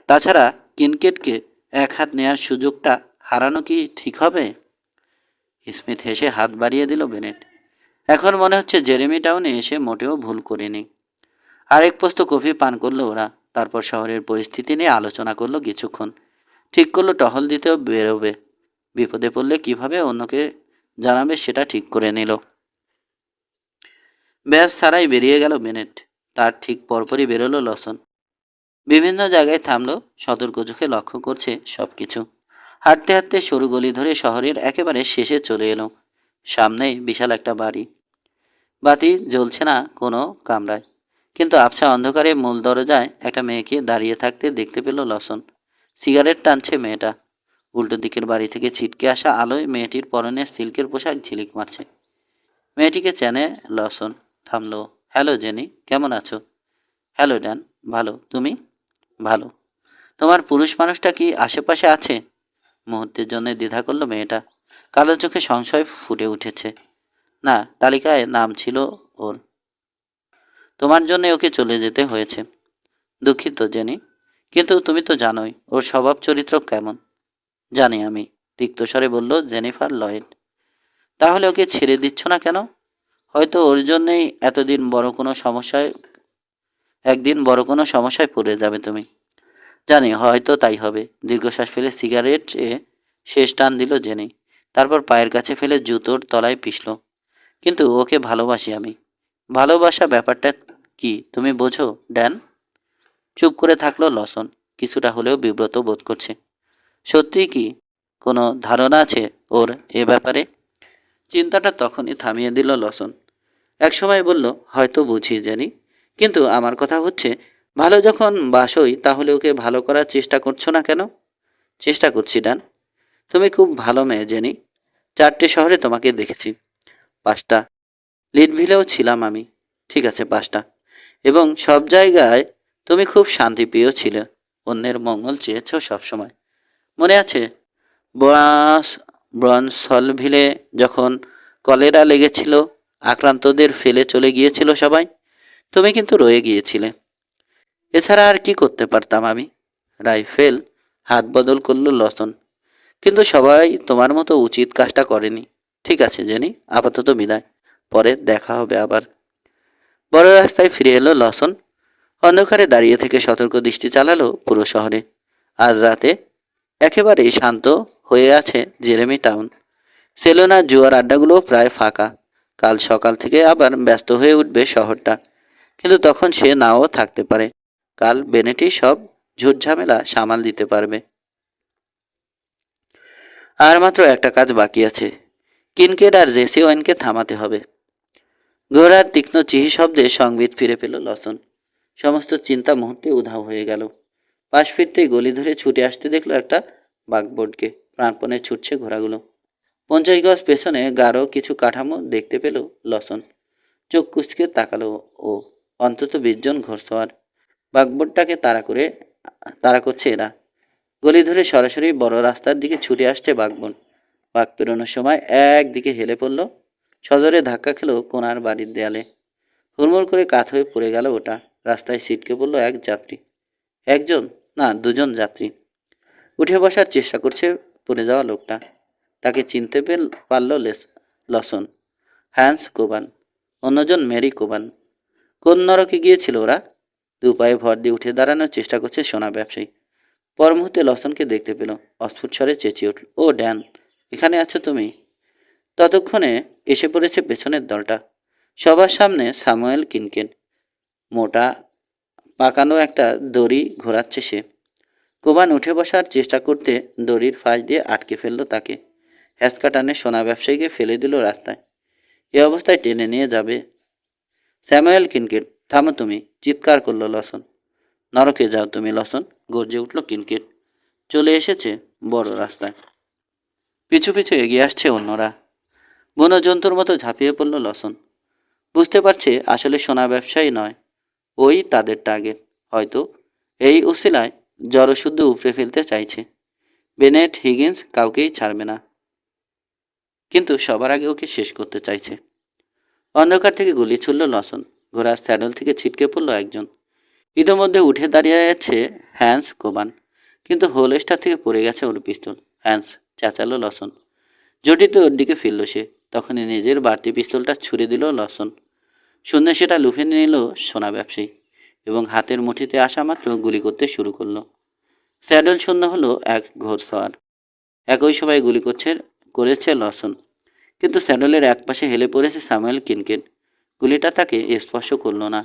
তাছাড়া কিনকেটকে এক হাত নেয়ার সুযোগটা হারানো কি ঠিক হবে? স্মিথ হেসে হাত বাড়িয়ে দিল বেনেট। এখন মনে হচ্ছে জেরেমি টাউনে এসে মোটেও ভুল করিনি। আরেক পোস্ত কফি পান করলো ওরা। তারপর শহরের পরিস্থিতি নিয়ে আলোচনা করলো কিছুক্ষণ। ঠিক করলো টহল দিতেও বেরোবে। বিপদে পড়লে কিভাবে অন্যকে জানাবে সেটা ঠিক করে নিল। ব্যাস ছাড়াই বেরিয়ে গেল বেনেট। তার ঠিক পরপরই বেরোলো লসন। বিভিন্ন জায়গায় থামলো, সতর্ক চোখে লক্ষ্য করছে সব কিছু। হাঁটতে হাঁটতে সরু গলি ধরে শহরের একেবারে শেষে চলে এলো। সামনেই বিশাল একটা বাড়ি। বাতি জ্বলছে না কোনো কামরায়, কিন্তু আবছা অন্ধকারে মূল দরজায় একটা মেয়েকে দাঁড়িয়ে থাকতে দেখতে পেল লসন। সিগারেট টানছে মেয়েটা। উল্টো দিকের বাড়ি থেকে ছিটকে আসা আলোয় মেয়েটির পরনে সিল্কের পোশাক ঝিলিক মারছে। মেয়েটিকে চেনে লসন। থামলো। হ্যালো জেনি, কেমন আছো? হ্যালো ড্যান, ভালো। তুমি? ভালো। তোমার পুরুষ মানুষটা কি আশেপাশে আছে? মুহূর্তের জন্য দ্বিধা করলো মেয়েটা। কালো চোখে সংশয় ফুটে উঠেছে। না, তালিকায় নাম ছিল ওর। তোমার জন্য ওকে চলে যেতে হয়েছে। দুঃখিত জেনি, কিন্তু তুমি তো জানোই ওর স্বভাব চরিত্র কেমন। জানি আমি, তিক্তস্বরে বলল জেনিফার লয়েড। তাহলে ওকে ছেড়ে দিচ্ছ না কেন? হয়তো ওর জন্যেই একদিন বড় কোনো সমস্যায় পড়ে যাবে তুমি। জানি, হয়তো তাই হবে। দীর্ঘশ্বাস ফেলে সিগারেটে শেষ টান দিল জেনি। তারপর পায়ের কাছে ফেলে জুতোর তলায় পিষল। কিন্তু ওকে ভালোবাসি আমি। ভালোবাসা ব্যাপারটা কি তুমি বোঝো, ড্যান? চুপ করে থাকলো লসন। কিছুটা হলেও বিব্রত বোধ করছে। সত্যিই কি কোনো ধারণা আছে ওর এ ব্যাপারে? চিন্তাটা তখনই থামিয়ে দিল লসন। একসময় বলল, হয়তো বুঝি জানি, কিন্তু আমার কথা হচ্ছে, ভালো যখন বাসই তাহলে ওকে ভালো করার চেষ্টা করছো না কেন? চেষ্টা করছি ডান। তুমি খুব ভালো মেয়ে জেনি। 4টে শহরে তোমাকে দেখেছি। 5টা লিডভিলেও ছিলাম আমি। ঠিক আছে, 5টা। এবং সব জায়গায় তুমি খুব শান্তিপ্রিয় ছিলে। অন্যের মঙ্গল চেয়েছো সবসময়। মনে আছে ব্রাস ব্রনসলভিলে যখন কলেরা লেগেছিল, আক্রান্তদের ফেলে চলে গিয়েছিল সবাই? তুমি কিন্তু রয়ে গিয়েছিলে। এছাড়া আর কি করতে পারতাম আমি? রাইফেল হাত বদল করলো লসন। কিন্তু সবাই তোমার মতো উচিত কাজটা করেনি। ঠিক আছে জেনি, আপাতত বিদায়। পরে দেখা হবে আবার। বড় রাস্তায় ফিরে এলো লসন। অন্ধকারে দাঁড়িয়ে থেকে সতর্ক দৃষ্টি চালালো পুরো শহরে। আজ রাতে একেবারেই শান্ত হয়ে আছে জেরেমি টাউন। সেলোনা জুয়ার আড্ডাগুলো প্রায় ফাঁকা। কাল সকাল থেকে আবার ব্যস্ত হয়ে উঠবে শহরটা, কিন্তু তখন সে নাও থাকতে পারে। কাল বেনেটি সব ঝুটঝামেলা সামাল দিতে পারবে। আর মাত্র একটা কাজ বাকি আছে, কিনকেট আর জেসি ওয়েনকে থামাতে হবে। ঘোড়ার তীক্ষ্ণ চিহি শব্দে সংবিত ফিরে পেল লসন। সমস্ত চিন্তা মুহূর্তে উধাও হয়ে গেল। পাশ ফিরতেই গলি ধরে ছুটে আসতে দেখলো একটা বাঘবোর্ডকে। প্রাণপণে ছুটছে ঘোড়াগুলো। 50 গজ পেছনে গাঢ় কিছু কাঠামো দেখতে পেল লসন। চোখ কুচকে তাকালো ও। অন্তত 20 জন ঘোড়সওয়ার। বাঘবোর্ডটাকে তাড়া করছে এরা। গলি ধরে সরাসরি বড় রাস্তার দিকে ছুটে আসছে বাঘবোর্ড। বাঘ পেরোনোর সময় একদিকে হেলে পড়ল। সজোরে ধাক্কা খেলো কোনার বাড়ির দেয়ালে। হুড়মুড় করে কাত হয়ে পড়ে গেল ওটা। রাস্তায় ছিটকে পড়ল এক যাত্রী। একজন, না 2জন যাত্রী। উঠে বসার চেষ্টা করছে পড়ে যাওয়া লোকটা। তাকে চিনতে পারল লসন। হ্যান্স কোবান। অন্যজন মেরি কোবান। কোন নরকে গিয়েছিল ওরা? দু পায়ে ভর দিয়ে উঠে দাঁড়ানোর চেষ্টা করছে সোনা ব্যবসায়ী। পর মুহূর্তে লসনকে দেখতে পেল। অস্ফুট স্বরে চেঁচিয়ে উঠল, ও ড্যান, এখানে আছো তুমি? ততক্ষণে এসে পড়েছে পেছনের দলটা। সবার সামনে স্যামুয়েল কিনকেন। মোটা পাকানো একটা দড়ি ঘোরাচ্ছে সে। কোবান উঠে বসার চেষ্টা করতে দড়ির ফাঁস দিয়ে আটকে ফেলল তাকে। হ্যাঁচকা টানে সোনা ব্যবসায়ীকে ফেলে দিল রাস্তায়। এ অবস্থায় টেনে নিয়ে যাবে? স্যামুয়েল কিনকেট, থামো তুমি, চিৎকার করলো লসন। নরকে যাও তুমি লসন, গর্জে উঠল কিনকেট। চলে এসেছে বড় রাস্তায়। পিছু পিছু এগিয়ে আসছে অন্যরা। বন্য জন্তুর মতো ঝাঁপিয়ে পড়ল লসন। বুঝতে পারছে আসলে সোনা ব্যবসায়ী নয়, ওই তাদের টার্গেট। হয়তো এই উসিলায় জড়শুদ্ধ উপড়ে ফেলতে চাইছে। বেনেট হিগিন্স কাউকেই ছাড়বে না, কিন্তু সবার আগে ওকে শেষ করতে চাইছে। অন্ধকার থেকে গুলি ছুড়ল লসন। ঘোড়ার স্যাডল থেকে ছিটকে পড়ল একজন। ইতোমধ্যে উঠে দাঁড়িয়ে আছে হ্যান্স কোবান, কিন্তু হোলস্টার থেকে পড়ে গেছে ওর পিস্তল। হ্যান্স, চেঁচালো লসন। জটিতে ওর দিকে ফিরল সে। তখনই নিজের বাড়তি পিস্তলটা ছুড়ে দিল লসন। শূন্য সেটা লুফে নিল সোনা ব্যবসায়ী এবং হাতের মুঠিতে আসা মাত্র গুলি করতে শুরু করলো। স্যাডল শূন্য হলো এক ঘোড়সওয়ার। একই সময় গুলি করেছে লসন, কিন্তু স্যাডলের একপাশে হেলে পড়েছে স্যামুয়েল কিনকেট। গুলিটা তাকে স্পর্শ করল না।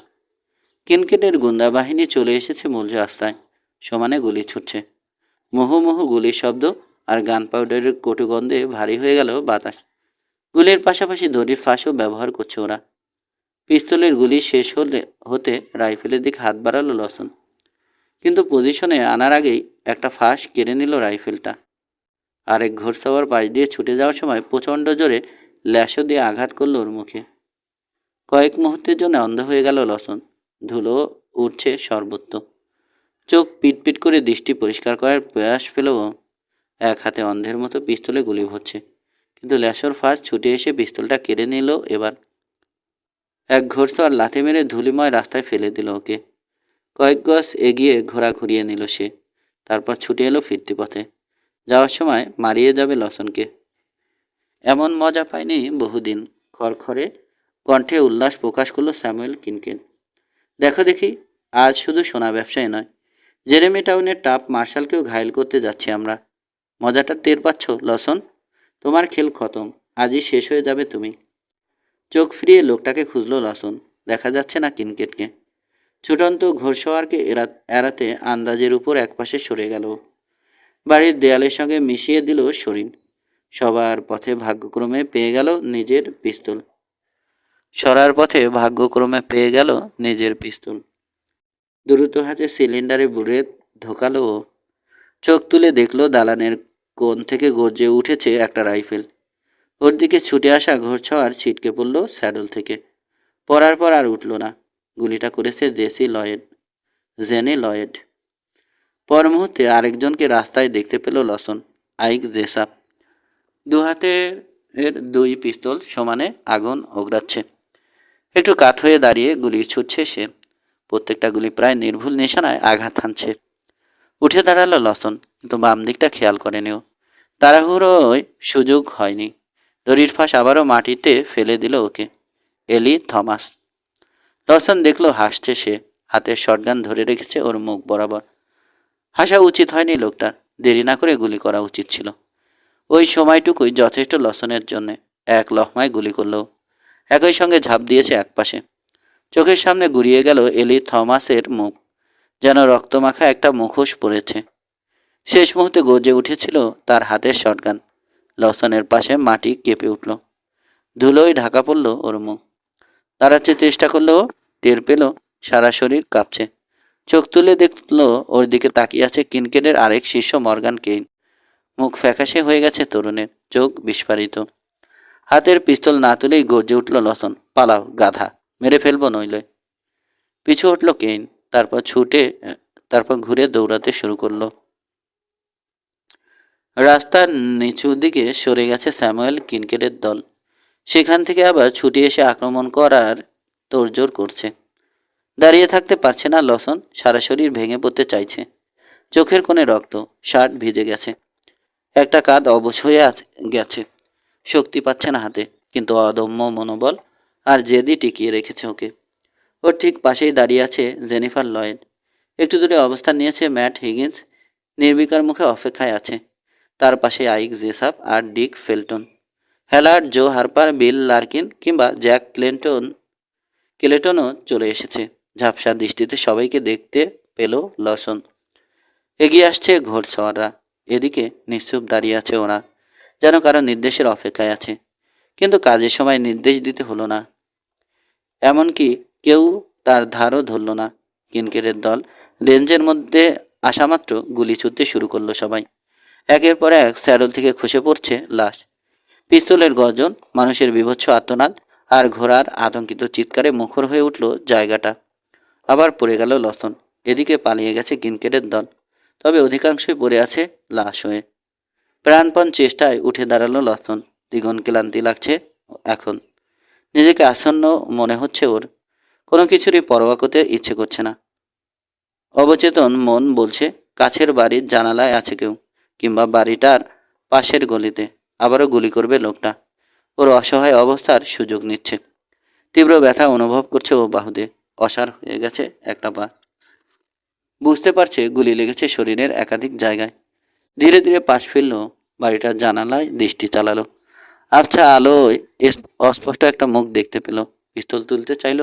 কিনকেটের গুন্ডা বাহিনী চলে এসেছে মূল রাস্তায়। সমানে গুলি ছুটছে। মুহুর্মুহু গুলির শব্দ আর গান পাউডারের কটু গন্ধে ভারী হয়ে গেল বাতাস। গুলির পাশাপাশি দড়ির ফাঁসও ব্যবহার করছে ওরা। পিস্তলের গুলি শেষ হতে রাইফেলের দিকে হাত বাড়ালো লসন, কিন্তু পজিশনে আনার আগেই একটা ফাঁস কেড়ে নিল রাইফেলটা। আরেক ঘোড়সওয়ার পাশ দিয়ে ছুটে যাওয়ার সময় প্রচণ্ড জোরে ল্যাশো দিয়ে আঘাত করল ওর মুখে। কয়েক মুহূর্তের জন্য অন্ধ হয়ে গেল লসন। ধুলো উঠছে সর্বত্র। চোখ পিটপিট করে দৃষ্টি পরিষ্কার করার প্রয়াস পেল। এক হাতে অন্ধের মতো পিস্তলে গুলি ভরছে, কিন্তু ল্যাশোর ফাঁস ছুটে এসে পিস্তলটা কেড়ে নিল এবার। এক ঘোড়সওয়ার লাথি মেরে ধুলিময় রাস্তায় ফেলে দিল ওকে। কয়েক গজ এগিয়ে ঘোড়া ঘুরিয়ে নিল সে। তারপর ছুটে এলো ফিরতি পথে। যাওয়ার সময় মারিয়ে যাবে লসনকে। এমন মজা পায়নি বহুদিন। খড়খড়ে কণ্ঠে উল্লাস প্রকাশ করলো স্যামুয়েল কিনকেন। দেখো দেখি, আজ শুধু সোনা ব্যবসায়ী নয়, জেরেমি টাউনের টাপ মার্শালকেও ঘায়েল করতে যাচ্ছি আমরা। মজাটা টের পাচ্ছ লসন? তোমার খেল খতম, আজই শেষ হয়ে যাবে তুমি। চোখ ফিরিয়ে লোকটাকে খুঁজল লসন। দেখা যাচ্ছে না কিনকেটকে। ছুটন্ত ঘোড়সওয়ারকে এড়াতে আন্দাজের উপর একপাশে সরে গেল। বাড়ির দেয়ালের সঙ্গে মিশিয়ে দিল শরীর। সবার পথে ভাগ্যক্রমে পেয়ে গেল নিজের পিস্তল। দ্রুত হাতে সিলিন্ডারে বুড়ে ঢোকালো ও। চোখ তুলে দেখলো দালানের কোণ থেকে গর্জে উঠেছে একটা রাইফেল। ওর দিকে ছুটে আসা ঘোড়সওয়ার ছিটকে পড়ল স্যাডল থেকে। পরার পর আর উঠল না। গুলিটা করেছে জেনি লয়েড। পর মুহূর্তে আরেকজনকে রাস্তায় দেখতে পেল লসন। আইক জেসাপ। দু হাতে এর দুই পিস্তল সমানে আগুন ওগড়াচ্ছে। একটু কাত হয়ে দাঁড়িয়ে গুলি ছুটছে সে। প্রত্যেকটা গুলি প্রায় নির্ভুল নিশানায় আঘাত হানছে। উঠে দাঁড়ালো লসন, কিন্তু বাম দিকটা খেয়াল করেনি ও। তাড়াহুড়োয় সুযোগ হয়নি। দড়ির ফাঁস আবারও মাটিতে ফেলে দিল ওকে। এলি থমাস। লসন দেখলো হাসছে সে। হাতের শটগান ধরে রেখেছে ওর মুখ বরাবর। হাসা উচিত হয়নি লোকটার। দেরি না করে গুলি করা উচিত ছিল। ওই সময়টুকুই যথেষ্ট লসনের জন্যে। এক লহমায় গুলি করলো। একই সঙ্গে ঝাঁপ দিয়েছে একপাশে। চোখের সামনে ঘুরিয়ে গেল এলি থমাসের মুখ, যেন রক্তমাখা একটা মুখোশ পড়েছে। শেষ মুহূর্তে গর্জে উঠেছিল তার হাতের শটগান। লসনের পাশে মাটি কেঁপে উঠল। ধুলোয় ঢাকা পড়ল ওর মুখ। দাঁড়াতে চেষ্টা করলেও টের পেল সারা শরীর কাঁপছে। চোখ তুলে দেখল ওর দিকে তাকিয়ে আছে কিনকেটের আরেক শিষ্য মর্গান কেইন। মুখ ফ্যাকাশে হয়ে গেছে তরুণের, চোখ বিস্ফারিত। হাতের পিস্তল না তুলেই গর্জে উঠল লসন, পালাও গাধা, মেরে ফেলবো নইলে। পিছু উঠল কেইন, তারপর ঘুরে দৌড়াতে শুরু করলো। রাস্তার নিচু দিকে সরে গেছে স্যামুয়েল কিনকেটের দল। সেখান থেকে আবার ছুটে এসে আক্রমণ করার তোড়জোড় করছে। দাঁড়িয়ে থাকতে পারছে না লসন, সারা শরীর ভেঙে পড়তে চাইছে। চোখের কোণে রক্ত, শার্ট ভিজে গেছে, একটা কাঁধ অবশ হয়ে গেছে। শক্তি পাচ্ছে না হাতে, কিন্তু অদম্য মনোবল আর জেদি টিকিয়ে রেখেছে ওকে। ওর ঠিক পাশেই দাঁড়িয়ে আছে জেনিফার লয়েড। একটু দূরে অবস্থান নিয়েছে ম্যাট হিগিন্স, নির্বিকার মুখে অপেক্ষায় আছে। তার পাশে আইক জেসাপ আর ডিক ফেলটন, হ্যালার্ড, জো হারপার, বিল লার্কিন কিংবা জ্যাক ক্লেটনও চলে এসেছে। ঝাপসা দৃষ্টিতে সবাইকে দেখতে পেল লসন। এগিয়ে আসছে ঘোড়সওয়াররা, এদিকে নিশ্চুপ দাঁড়িয়ে আছে ওরা, যেন কারো নির্দেশের অপেক্ষায় আছে। কিন্তু কাজের সময় নির্দেশ দিতে হলো না, এমনকি কেউ তার ধারও ধরল না। কিনকেটের দল রেঞ্জের মধ্যে আসামাত্র গুলি ছুটতে শুরু করলো সবাই। একের পর এক স্যাডল থেকে খসে পড়ছে লাশ, পিস্তলের গর্জন, মানুষের বীভৎস আর্তনাদ আর ঘোড়ার আতঙ্কিত চিৎকারে মুখর হয়ে উঠল জায়গাটা। আবার পড়ে গেল লসন। এদিকে পালিয়ে গেছে কিনকেটের দল, তবে অধিকাংশই পড়ে আছে লাশ হয়ে। প্রাণপণ চেষ্টায় উঠে দাঁড়ালো লসন। দ্বিগুণ ক্লান্তি লাগছে এখন, নিজেকে আসন্ন মনে হচ্ছে ওর। কোনো কিছুরই পরোয়া করতে ইচ্ছে করছে না। অবচেতন মন বলছে কাছের বাড়ির জানালায় আছে কেউ, কিংবা বাড়িটার পাশের গলিতে। আবারও গুলি করবে লোকটা। ওর অসহায় অবস্থার সুযোগ নিচ্ছে। তীব্র ব্যথা অনুভব করছে ও বাহুতে, অসাড় হয়ে গেছে একটা পা। বুঝতে পারছে গুলি লেগেছে শরীরের একাধিক জায়গায়। ধীরে ধীরে পাশ ফিরল, বাড়িটার জানালায় দৃষ্টি চালালো। আবছা আলোয় অস্পষ্ট একটা মুখ দেখতে পেল। পিস্তল তুলতে চাইল,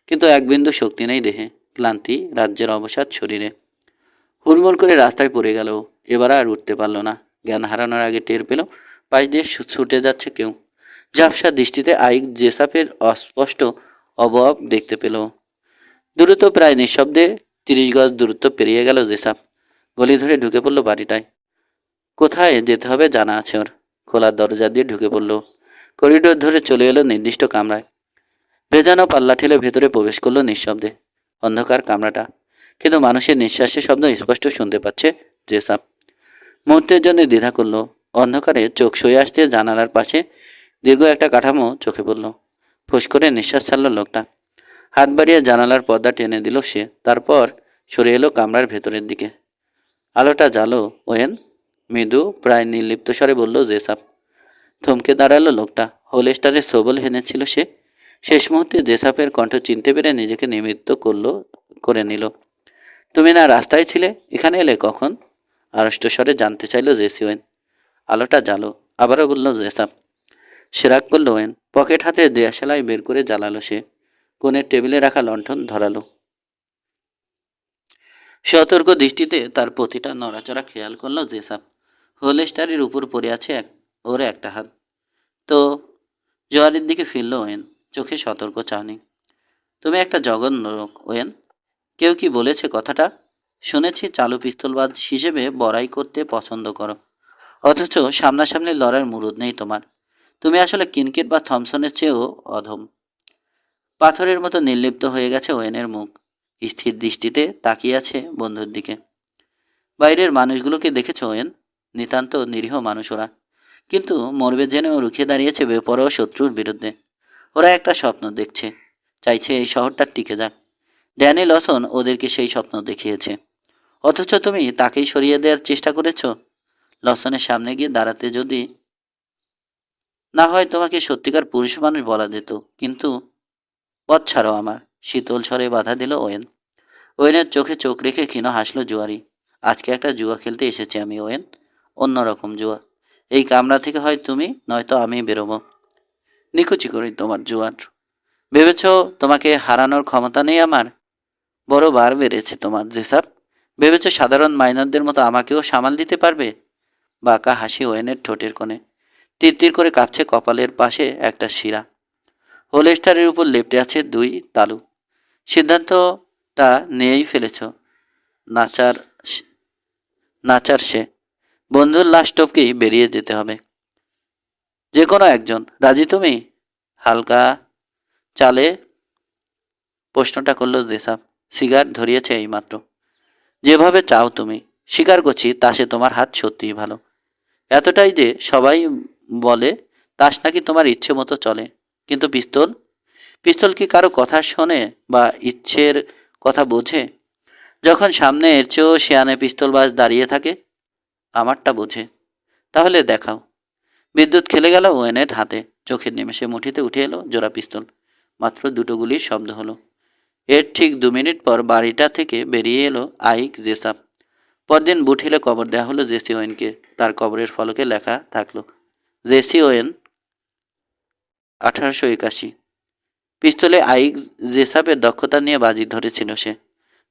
কিন্তু এক বিন্দু শক্তি নেই দেহে, ক্লান্তি, রাজ্যের অবসাদ শরীরে। হুড়মুড় করে রাস্তায় পড়ে গেল। এবার আর উঠতে পারল না। জ্ঞান হারানোর আগে টের পেল পাশ দিয়ে ছুটে যাচ্ছে কেউ। ঝাপসা দৃষ্টিতে আইক জেসাপের অস্পষ্ট অবয়ব দেখতে পেল। দ্রুত, প্রায় নিঃশব্দে 30 গজ দূরত্ব পেরিয়ে গেল জেসাপ। গলি ধরে ঢুকে পড়ল বাড়িটায়। কোথায় যেতে হবে জানা আছে ওর। খোলা দরজা দিয়ে ঢুকে পড়ল, করিডোর ধরে চলে এলো নির্দিষ্ট কামরায়। ভেজানো পাল্লা ঠেলে ভেতরে প্রবেশ করলো নিঃশব্দে। অন্ধকার কামরাটা, কিন্তু মানুষের নিঃশ্বাসের শব্দ স্পষ্ট শুনতে পাচ্ছে জেসাপ। মুহূর্তের জন্য দ্বিধা করলো। অন্ধকারে চোখ সয়ে আসতে জানালার পাশে দীর্ঘ একটা কাঠামো চোখে পড়ল। ফুস করে নিঃশ্বাস ছাড়ল লোকটা। হাত বাড়িয়ে জানালার পর্দা টেনে দিল সে, তারপর সরে এলো কামরার ভেতরের দিকে। আলোটা জ্বালো ওয়েন, মৃদু প্রায় নির্লিপ্ত স্বরে বলল জেসাপ। থমকে দাঁড়ালো লোকটা। হোলস্টারের সবল হেনেছিল সে। শেষ মুহূর্তে জেসাপের কণ্ঠ চিনতে পেরে নিজেকে নিমিত্ত করে নিল। তুমি না রাস্তায় ছিলে, এখানে এলে কখন? আড়ষ্ট স্বরে জানতে চাইল জেসি ওয়েন। আলোটা জ্বালো, আবারও বলল জেসাপ। সে রাগ করল ওয়েন। পকেট হাতে দেয়াশালাই বের করে জ্বালালো সে। কোণের টেবিলে রাখা লণ্ঠন ধরালো। সতর্ক দৃষ্টিতে তার প্রতিটা নড়াচড়া খেয়াল করল জেসাপ। হোলস্টারের উপর পড়ে আছে ওর একটা হাত। তো জোয়ারের দিকে ফিরল ওয়েন, চোখে সতর্ক চাহনি। তুমি একটা জঘন্য লোক ওয়েন। কেউ কি বলেছে কথাটা? শুনেছি চালু পিস্তলবাজ হিসেবে বড়াই করতে পছন্দ করো, অথচ সামনাসামনি লড়ার মুরুদ নেই তোমার। তুমি আসলে কিনকেট বা থমসনের চেয়েও অধম। পাথরের মতো নির্লিপ্ত হয়ে গেছে ওয়েনের মুখ। স্থির দৃষ্টিতে তাকিয়ে আছে বন্ধুর দিকে। বাইরের মানুষগুলোকে দেখেছ ওয়েন? নিতান্ত নিরীহ মানুষ ওরা, কিন্তু মরবে জেনেও রুখে দাঁড়িয়েছে বেপরোয়া শত্রুর বিরুদ্ধে। ওরা একটা স্বপ্ন দেখছে, চাইছে এই শহরটা টিকে যাক। ড্যানি লসন ওদেরকে সেই স্বপ্ন দেখিয়েছে, অথচ তুমি তাকেই সরিয়ে দেওয়ার চেষ্টা করেছ। লসনের সামনে গিয়ে দাঁড়াতে যদি না হয় তোমাকে সত্যিকার পুরুষ মানুষ বলা যেত, কিন্তু পথ ছাড়ো আমার, শীতল স্বরে বাধা দিল ওয়েন। ওয়েনের চোখে চোখ রেখে ক্ষীণ হাসল জুয়ারি। আজকে একটা জুয়া খেলতে এসেছি আমি ওয়েন, অন্যরকম জুয়া। এই কামরা থেকে হয় তুমি, নয়তো আমি বেরোবো। নিকুচি করি তোমার জুয়ার। ভেবেছ তোমাকে হারানোর ক্ষমতা নেই আমার? বড় বার বেড়েছে তোমার জেসাপ। ভেবেছ সাধারণ মাইনারদের মতো আমাকেও সামাল দিতে পারবে? বাঁকা হাসি ওয়েনের ঠোঁটের কোণে। তিরতির করে কাঁপছে কপালের পাশে একটা শিরা। হোলেস্টারের উপর লেপ্টে আছে 2 তালু। সিদ্ধান্তটা নিয়েই ফেলেছ। নাচার নাচার সে। বন্ধুর লাশ টপকেই বেরিয়ে যেতে হবে। যে কোনো একজন। রাজি তুমি? হালকা চালে প্রশ্নটা করল জেসাব। সিগার ধরিয়েছে এইমাত্র। যেভাবে চাও তুমি। স্বীকার করছি তাসে তোমার হাত সত্যিই ভালো। এতটাই যে সবাই বলে তাস নাকি তোমার ইচ্ছে মতো চলে। কিন্তু পিস্তল? পিস্তল কি কারো কথা শোনে বা ইচ্ছের কথা বোঝে? যখন সামনে এর চেয়েও শেয়ানে পিস্তলবাজ দাঁড়িয়ে থাকে? আমারটা বোঝে। তাহলে দেখাও। বিদ্যুৎ খেলে গেল ওয়েনের হাতে। চোখের নিমেষে মুঠিতে উঠে এলো জোড়া পিস্তল। মাত্র 2টো গুলির শব্দ হলো। এর ঠিক 2 মিনিট পর বাড়িটা থেকে বেরিয়ে এলো আইক জেসাব। পরদিন বুট হিলে কবর দেওয়া হলো জেসি ওয়েনকে। তার কবরের ফলকে লেখা থাকলো, জেসি ওয়েন 1881। পিস্তলে আইক জেসাবের দক্ষতা নিয়ে বাজি ধরেছিল সে।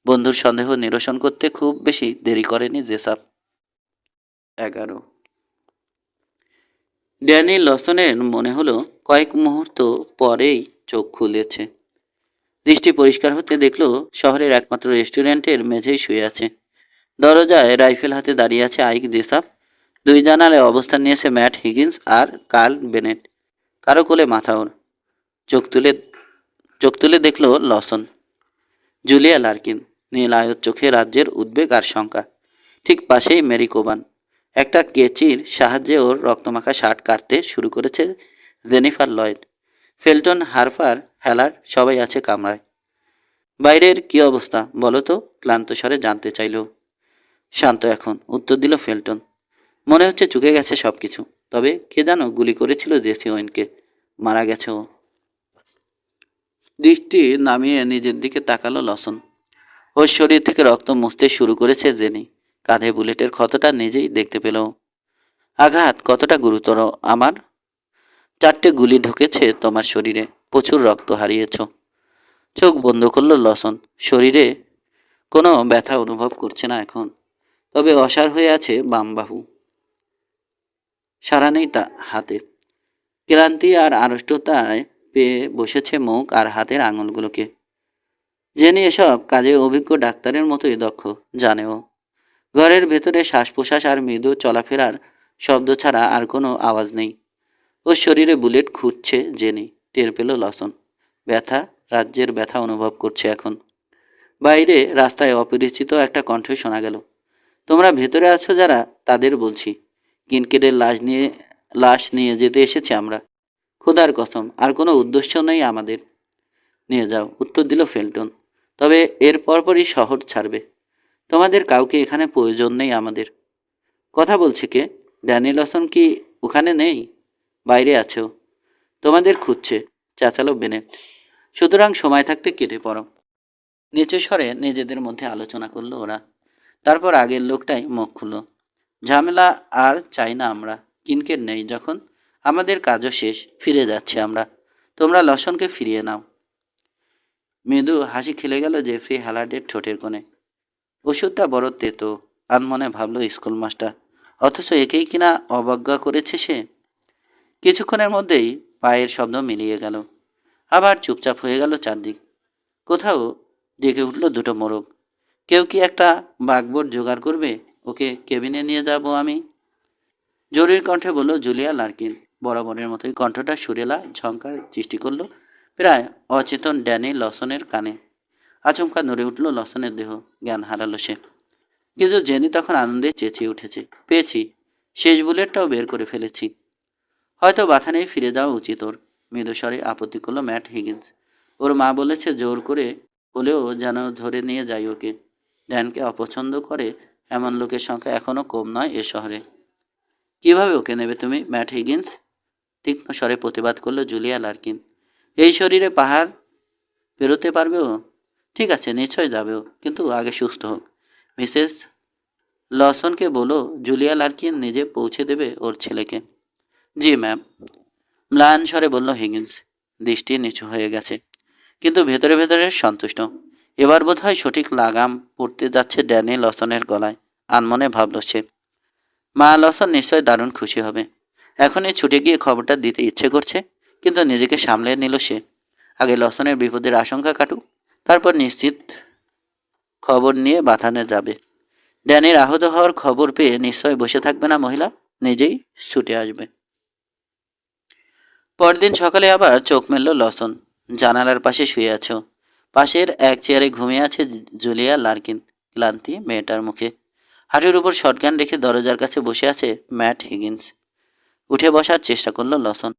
বন্ধুর সন্দেহ নিরসন করতে খুব বেশি দেরি করেনি জেসাব। 11। ড্যানি লসনের মনে হলো কয়েক মুহূর্ত পরেই চোখ খুলেছে। দৃষ্টি পরিষ্কার হতে দেখলো শহরের একমাত্র রেস্টুরেন্টের মেঝেই শুয়ে আছে। দরজায় রাইফেল হাতে দাঁড়িয়ে আছে আইক জেসাব। 2 জানালায় অবস্থান নিয়েছে ম্যাট হিগিন্স আর কার্ল বেনেট। কারো কোলে মাথা ওর। চোখ তুলে চোখ তুলে দেখলো লসন। Julia Larkin. নীল আয়ত চোখে রাজ্যের উদ্বেগ আর শঙ্কা। ঠিক পাশেই মেরি কোবান। একটা কেচির সাহায্যে ওর রক্তমাখা শার্ট কাটতে শুরু করেছে জেনিফার লয়েড। ফেলটন, হারপার, হ্যালার সবাই আছে কামরায়। বাইরের কি অবস্থা বলো তো? ক্লান্ত স্বরে জানতে চাইল। শান্ত এখন, উত্তর দিল ফেলটন। মনে হচ্ছে চুকে গেছে সব কিছু। তবে কে জানো গুলি করেছিল জেসি ওয়েনকে। মারা গেছে ও। দৃষ্টি নামিয়ে নিজের দিকে তাকালো লসন। ওর শরীর থেকে রক্ত মুছতে শুরু করেছে জেনি। কাঁধে বুলেটের ক্ষতটা নিজেই দেখতে পেল। আঘাত কতটা গুরুতর আমার? 4টে গুলি ঢুকেছে তোমার শরীরে। প্রচুর রক্ত হারিয়েছ। চোখ বন্ধ করল লসন। শরীরে কোনো ব্যথা অনুভব করছে না এখন। তবে অসাড় হয়ে আছে বাম বাহু। সারা নেই তা হাতে। ক্লান্তি আর আড়ষ্টতায় পেয়ে বসেছে মুখ আর হাতের আঙুলগুলোকে। জেনি এসব কাজে অভিজ্ঞ ডাক্তারের মতোই দক্ষ, জানেও। ঘরের ভেতরে শ্বাস প্রশ্বাস আর মৃদু চলাফেরার শব্দ ছাড়া আর কোনো আওয়াজ নেই। ওর শরীরে বুলেট খুঁজছে জেনি। টের পেল লসন। ব্যথা, রাজ্যের ব্যথা অনুভব করছে এখন। বাইরে রাস্তায় অপরিচিত একটা কণ্ঠ শোনা গেল। তোমরা ভেতরে আছো যারা, তাদের বলছি, কিনকেটের লাশ নিয়ে যেতে এসেছি আমরা। খোদার কসম, আর কোনো উদ্দেশ্য নেই আমাদের। নিয়ে যাও, উত্তর দিল ফেলটন। তবে এর পরপরই শহর ছাড়বে। তোমাদের কাউকে এখানে প্রয়োজন নেই আমাদের। কথা বলছে কে? ড্যানি লসন কি ওখানে নেই? বাইরে আছেও। তোমাদের খুঁজছে, চেঁচালো বেনেট। সুতরাং সময় থাকতে কেটে পড়ো। নিচু স্বরে নিজেদের মধ্যে আলোচনা করলো ওরা। তারপর আগের লোকটাই মুখ খুলল। ঝামেলা আর চাই না আমরা। কিনকেট নেই যখন, আমাদের কাজও শেষ। ফিরে যাচ্ছি আমরা। তোমরা লসনকে ফিরিয়ে নাও। মৃদু হাসি খেলে গেল জেফ্রি হ্যালার্ডের ঠোঁটের কোণে। ওষুধটা বড় তেতো, আনমনে ভাবল স্কুল মাস্টার। অথচ একেই কিনা অবজ্ঞা করেছে সে। কিছুক্ষণের মধ্যেই পায়ের শব্দ মিলিয়ে গেল। আবার চুপচাপ হয়ে গেল চারদিক। কোথাও জেগে উঠল 2টো মোরগ। কেউ কি একটা বাগবোর্ড জোগাড় করবে? ওকে কেবিনে নিয়ে যাব আমি। জরুরি কণ্ঠে বলল জুলিয়া লার্কিন। বরাবরের মতোই কণ্ঠটা সুরেলা ঝংকার সৃষ্টি করল প্রায় অচেতন ড্যানি লসনের কানে। আচমকা নড়ে উঠল লসনের দেহ। জ্ঞান হারালো সে। কিন্তু জেনি তখন আনন্দে চেঁচিয়ে উঠেছে, পেয়েছি। শেষ বুলেটটাও বের করে ফেলেছি। হয়তো বাথানেই ফিরে যাওয়া উচিত ওর। মৃদুস্বরে আপত্তি করল ম্যাট হিগিন্স। ওর মা বলেছে জোর করে হলেও যেন ধরে নিয়ে যাই ওকে। ড্যানকে অপছন্দ করে এমন লোকের সংখ্যা এখনও কম নয় এ শহরে। কিভাবে ওকে নেবে তুমি, ম্যাট হিগিন্স? তীক্ষ্ণ স্বরে প্রতিবাদ করল জুলিয়া লার্কিন। এই শরীরে পাহাড় পেরোতে পারবে ও? ঠিক আছে, নিশ্চয় যাবেও, কিন্তু আগে সুস্থ হোক। মিসেস লসনকে বলো জুলিয়া লার্কিন নিজে পৌঁছে দেবে ওর ছেলেকে। জি ম্যাম, ম্লান স্বরে বলল হিগিন্স। দৃষ্টি নিচু হয়ে গেছে, কিন্তু ভেতরে ভেতরে সন্তুষ্ট। এবার বোধহয় সঠিক লাগাম পড়তে যাচ্ছে ড্যানি লসনের গলায়। আনমনে ভাবল সে। মা লসন নিশ্চয় দারুণ খুশি হবে। এখনই ছুটে গিয়ে খবরটা দিতে ইচ্ছে করছে, কিন্তু নিজেকে সামলে নিল সে। আগে লসনের বিপদের আশঙ্কা কাটুক, তারপর নিশ্চিত খবর নিয়ে বাথানে যাবে। ড্যানির আহত হওয়ার খবর পেয়ে নিশ্চয় বসে থাকবে না মহিলা, নিজেই ছুটে আসবে। পরদিন সকালে আবার চোখ মেলল লসন। জানালার পাশে শুয়ে আছে ও। পাশের এক চেয়ারে ঘুমিয়ে আছে জুলিয়া লার্কিন। ক্লান্তি মেয়েটার মুখে। হাঁটুর উপর শটগান রেখে দরজার কাছে বসে আছে ম্যাট হিগিন্স। উঠে বসার চেষ্টা করলো লসন,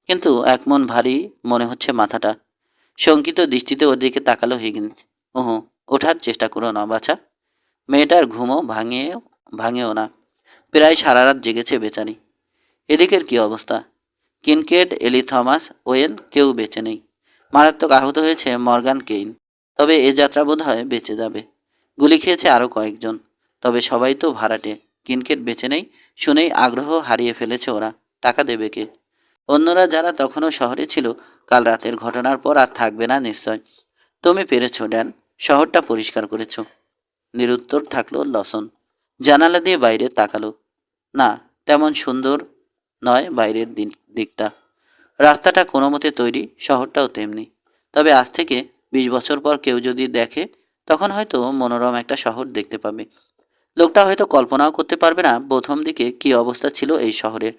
কিন্তু এক মন ভারী মনে হচ্ছে মাথাটা। শঙ্কিত দৃষ্টিতে ওর দিকে তাকালো হিগিন্স। ওহো, ওঠার চেষ্টা করো না বাছা। মেয়েটার ঘুমও ভাঙেও না। প্রায় সারা রাত জেগেছে বেচারি। এদিকের কি অবস্থা? কিনকেড, এলি থমাস, ওয়েন কেউ বেঁচে নেই। মারাত্মক আহত হয়েছে মর্গান কেইন, তবে এ যাত্রা বোধ হয় বেঁচে যাবে। গুলি খেয়েছে আরও কয়েকজন, তবে সবাই তো ভাড়াটে। কিনকেড বেঁচে নেই শুনেই আগ্রহ হারিয়ে ফেলেছে ওরা। টাকা দেবে কে? অন্যরা যারা তখনও শহরে ছিল, কাল রাতের ঘটনার পর আর থাকবে না নিশ্চয়। তুমি পেরেছ ড্যান, শহরটা পরিষ্কার করেছ। নিরুত্তর থাকলো লসন। জানালা দিয়ে বাইরে তাকালো। না, তেমন সুন্দর নয় বাইরের দিকটা। রাস্তাটা কোনো মতে তৈরি, শহরটাও তেমনি। তবে আজ থেকে 20 বছর পর কেউ যদি দেখে, তখন হয়তো মনোরম একটা শহর দেখতে পাবে। লোকটা হয়তো কল্পনাও করতে পারবে না প্রথম দিকে কী অবস্থা ছিল এই শহরে।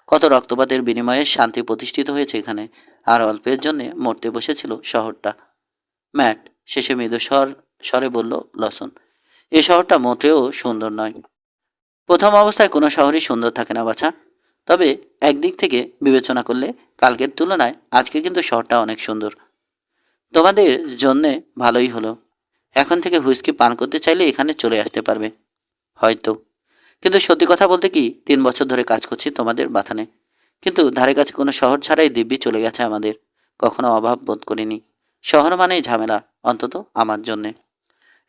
কত রক্তপাতের বিনিময়ে শান্তি প্রতিষ্ঠিত হয়েছে এখানে, আর অল্পের জন্যে মরতে বসেছিল শহরটা। ম্যাট, শেষে স্বরে বলল লসন, এ শহরটা মোটেও সুন্দর নয়। প্রথম অবস্থায় কোনো শহরই সুন্দর থাকে না বাছা। তবে একদিক থেকে বিবেচনা করলে কালকের তুলনায় আজকে কিন্তু শহরটা অনেক সুন্দর। তোমাদের জন্যে ভালোই হলো। এখন থেকে হুইস্কি পান করতে চাইলে এখানে চলে আসতে পারবে হয়তো। কিন্তু সত্যি কথা বলতে কি, 3 বছর ধরে কাজ করছি তোমাদের বাথানে, কিন্তু ধারে কাছে কোনো শহর ছাড়াই দিব্যি চলে গেছে আমাদের। কখনো অভাব বোধ করিনি। শহর মানেই ঝামেলা, অন্তত আমার জন্যে।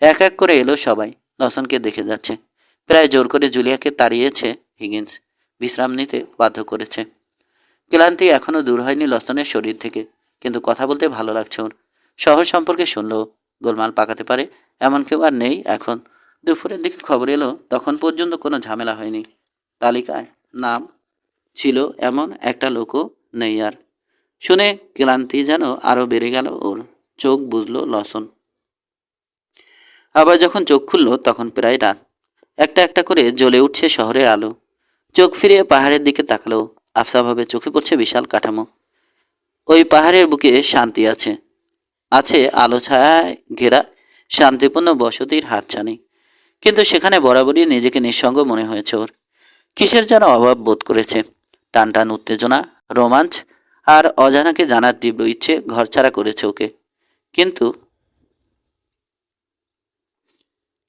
এক এক করে এলো সবাই, লসনকে দেখে যাচ্ছে। প্রায় জোর করে জুলিয়াকে তাড়িয়েছে হিগিন্স, বিশ্রাম নিতে বাধ্য করেছে। ক্লান্তি এখনও দূর হয়নি লসনের শরীর থেকে, কিন্তু কথা বলতে ভালো লাগছে ওর। শহর সম্পর্কে শুনলো, গোলমাল পাকাতে পারে এমন কেউ আর নেই এখন। দুপুরের দিকে খবর এলো তখন পর্যন্ত কোনো ঝামেলা হয়নি। তালিকায় নাম ছিল এমন একটা লোকও নেই আর। শুনে ক্লান্তি যেন আরও বেড়ে গেল ওর। চোখ বুঝলো লসন। আবার যখন চোখ খুলল তখন প্রায় রাত। একটা একটা করে জ্বলে উঠছে শহরের আলো। চোখ ফিরিয়ে পাহাড়ের দিকে তাকালো। আফসাভাবে চোখে পড়ছে বিশাল কাঠামো। ওই পাহাড়ের বুকে শান্তি আছে, আছে আলো ছায়ায় ঘেরা শান্তিপূর্ণ বসতির হাতছানি। কিন্তু সেখানে বরাবরই নিজেকে নিঃসঙ্গ মনে হয়েছে ওর। কিসের যেন অভাব বোধ করেছে। টান টান উত্তেজনা, রোমাঞ্চ আর অজানাকে জানার তীব্র ইচ্ছে ঘরছাড়া করেছে ওকে। কিন্তু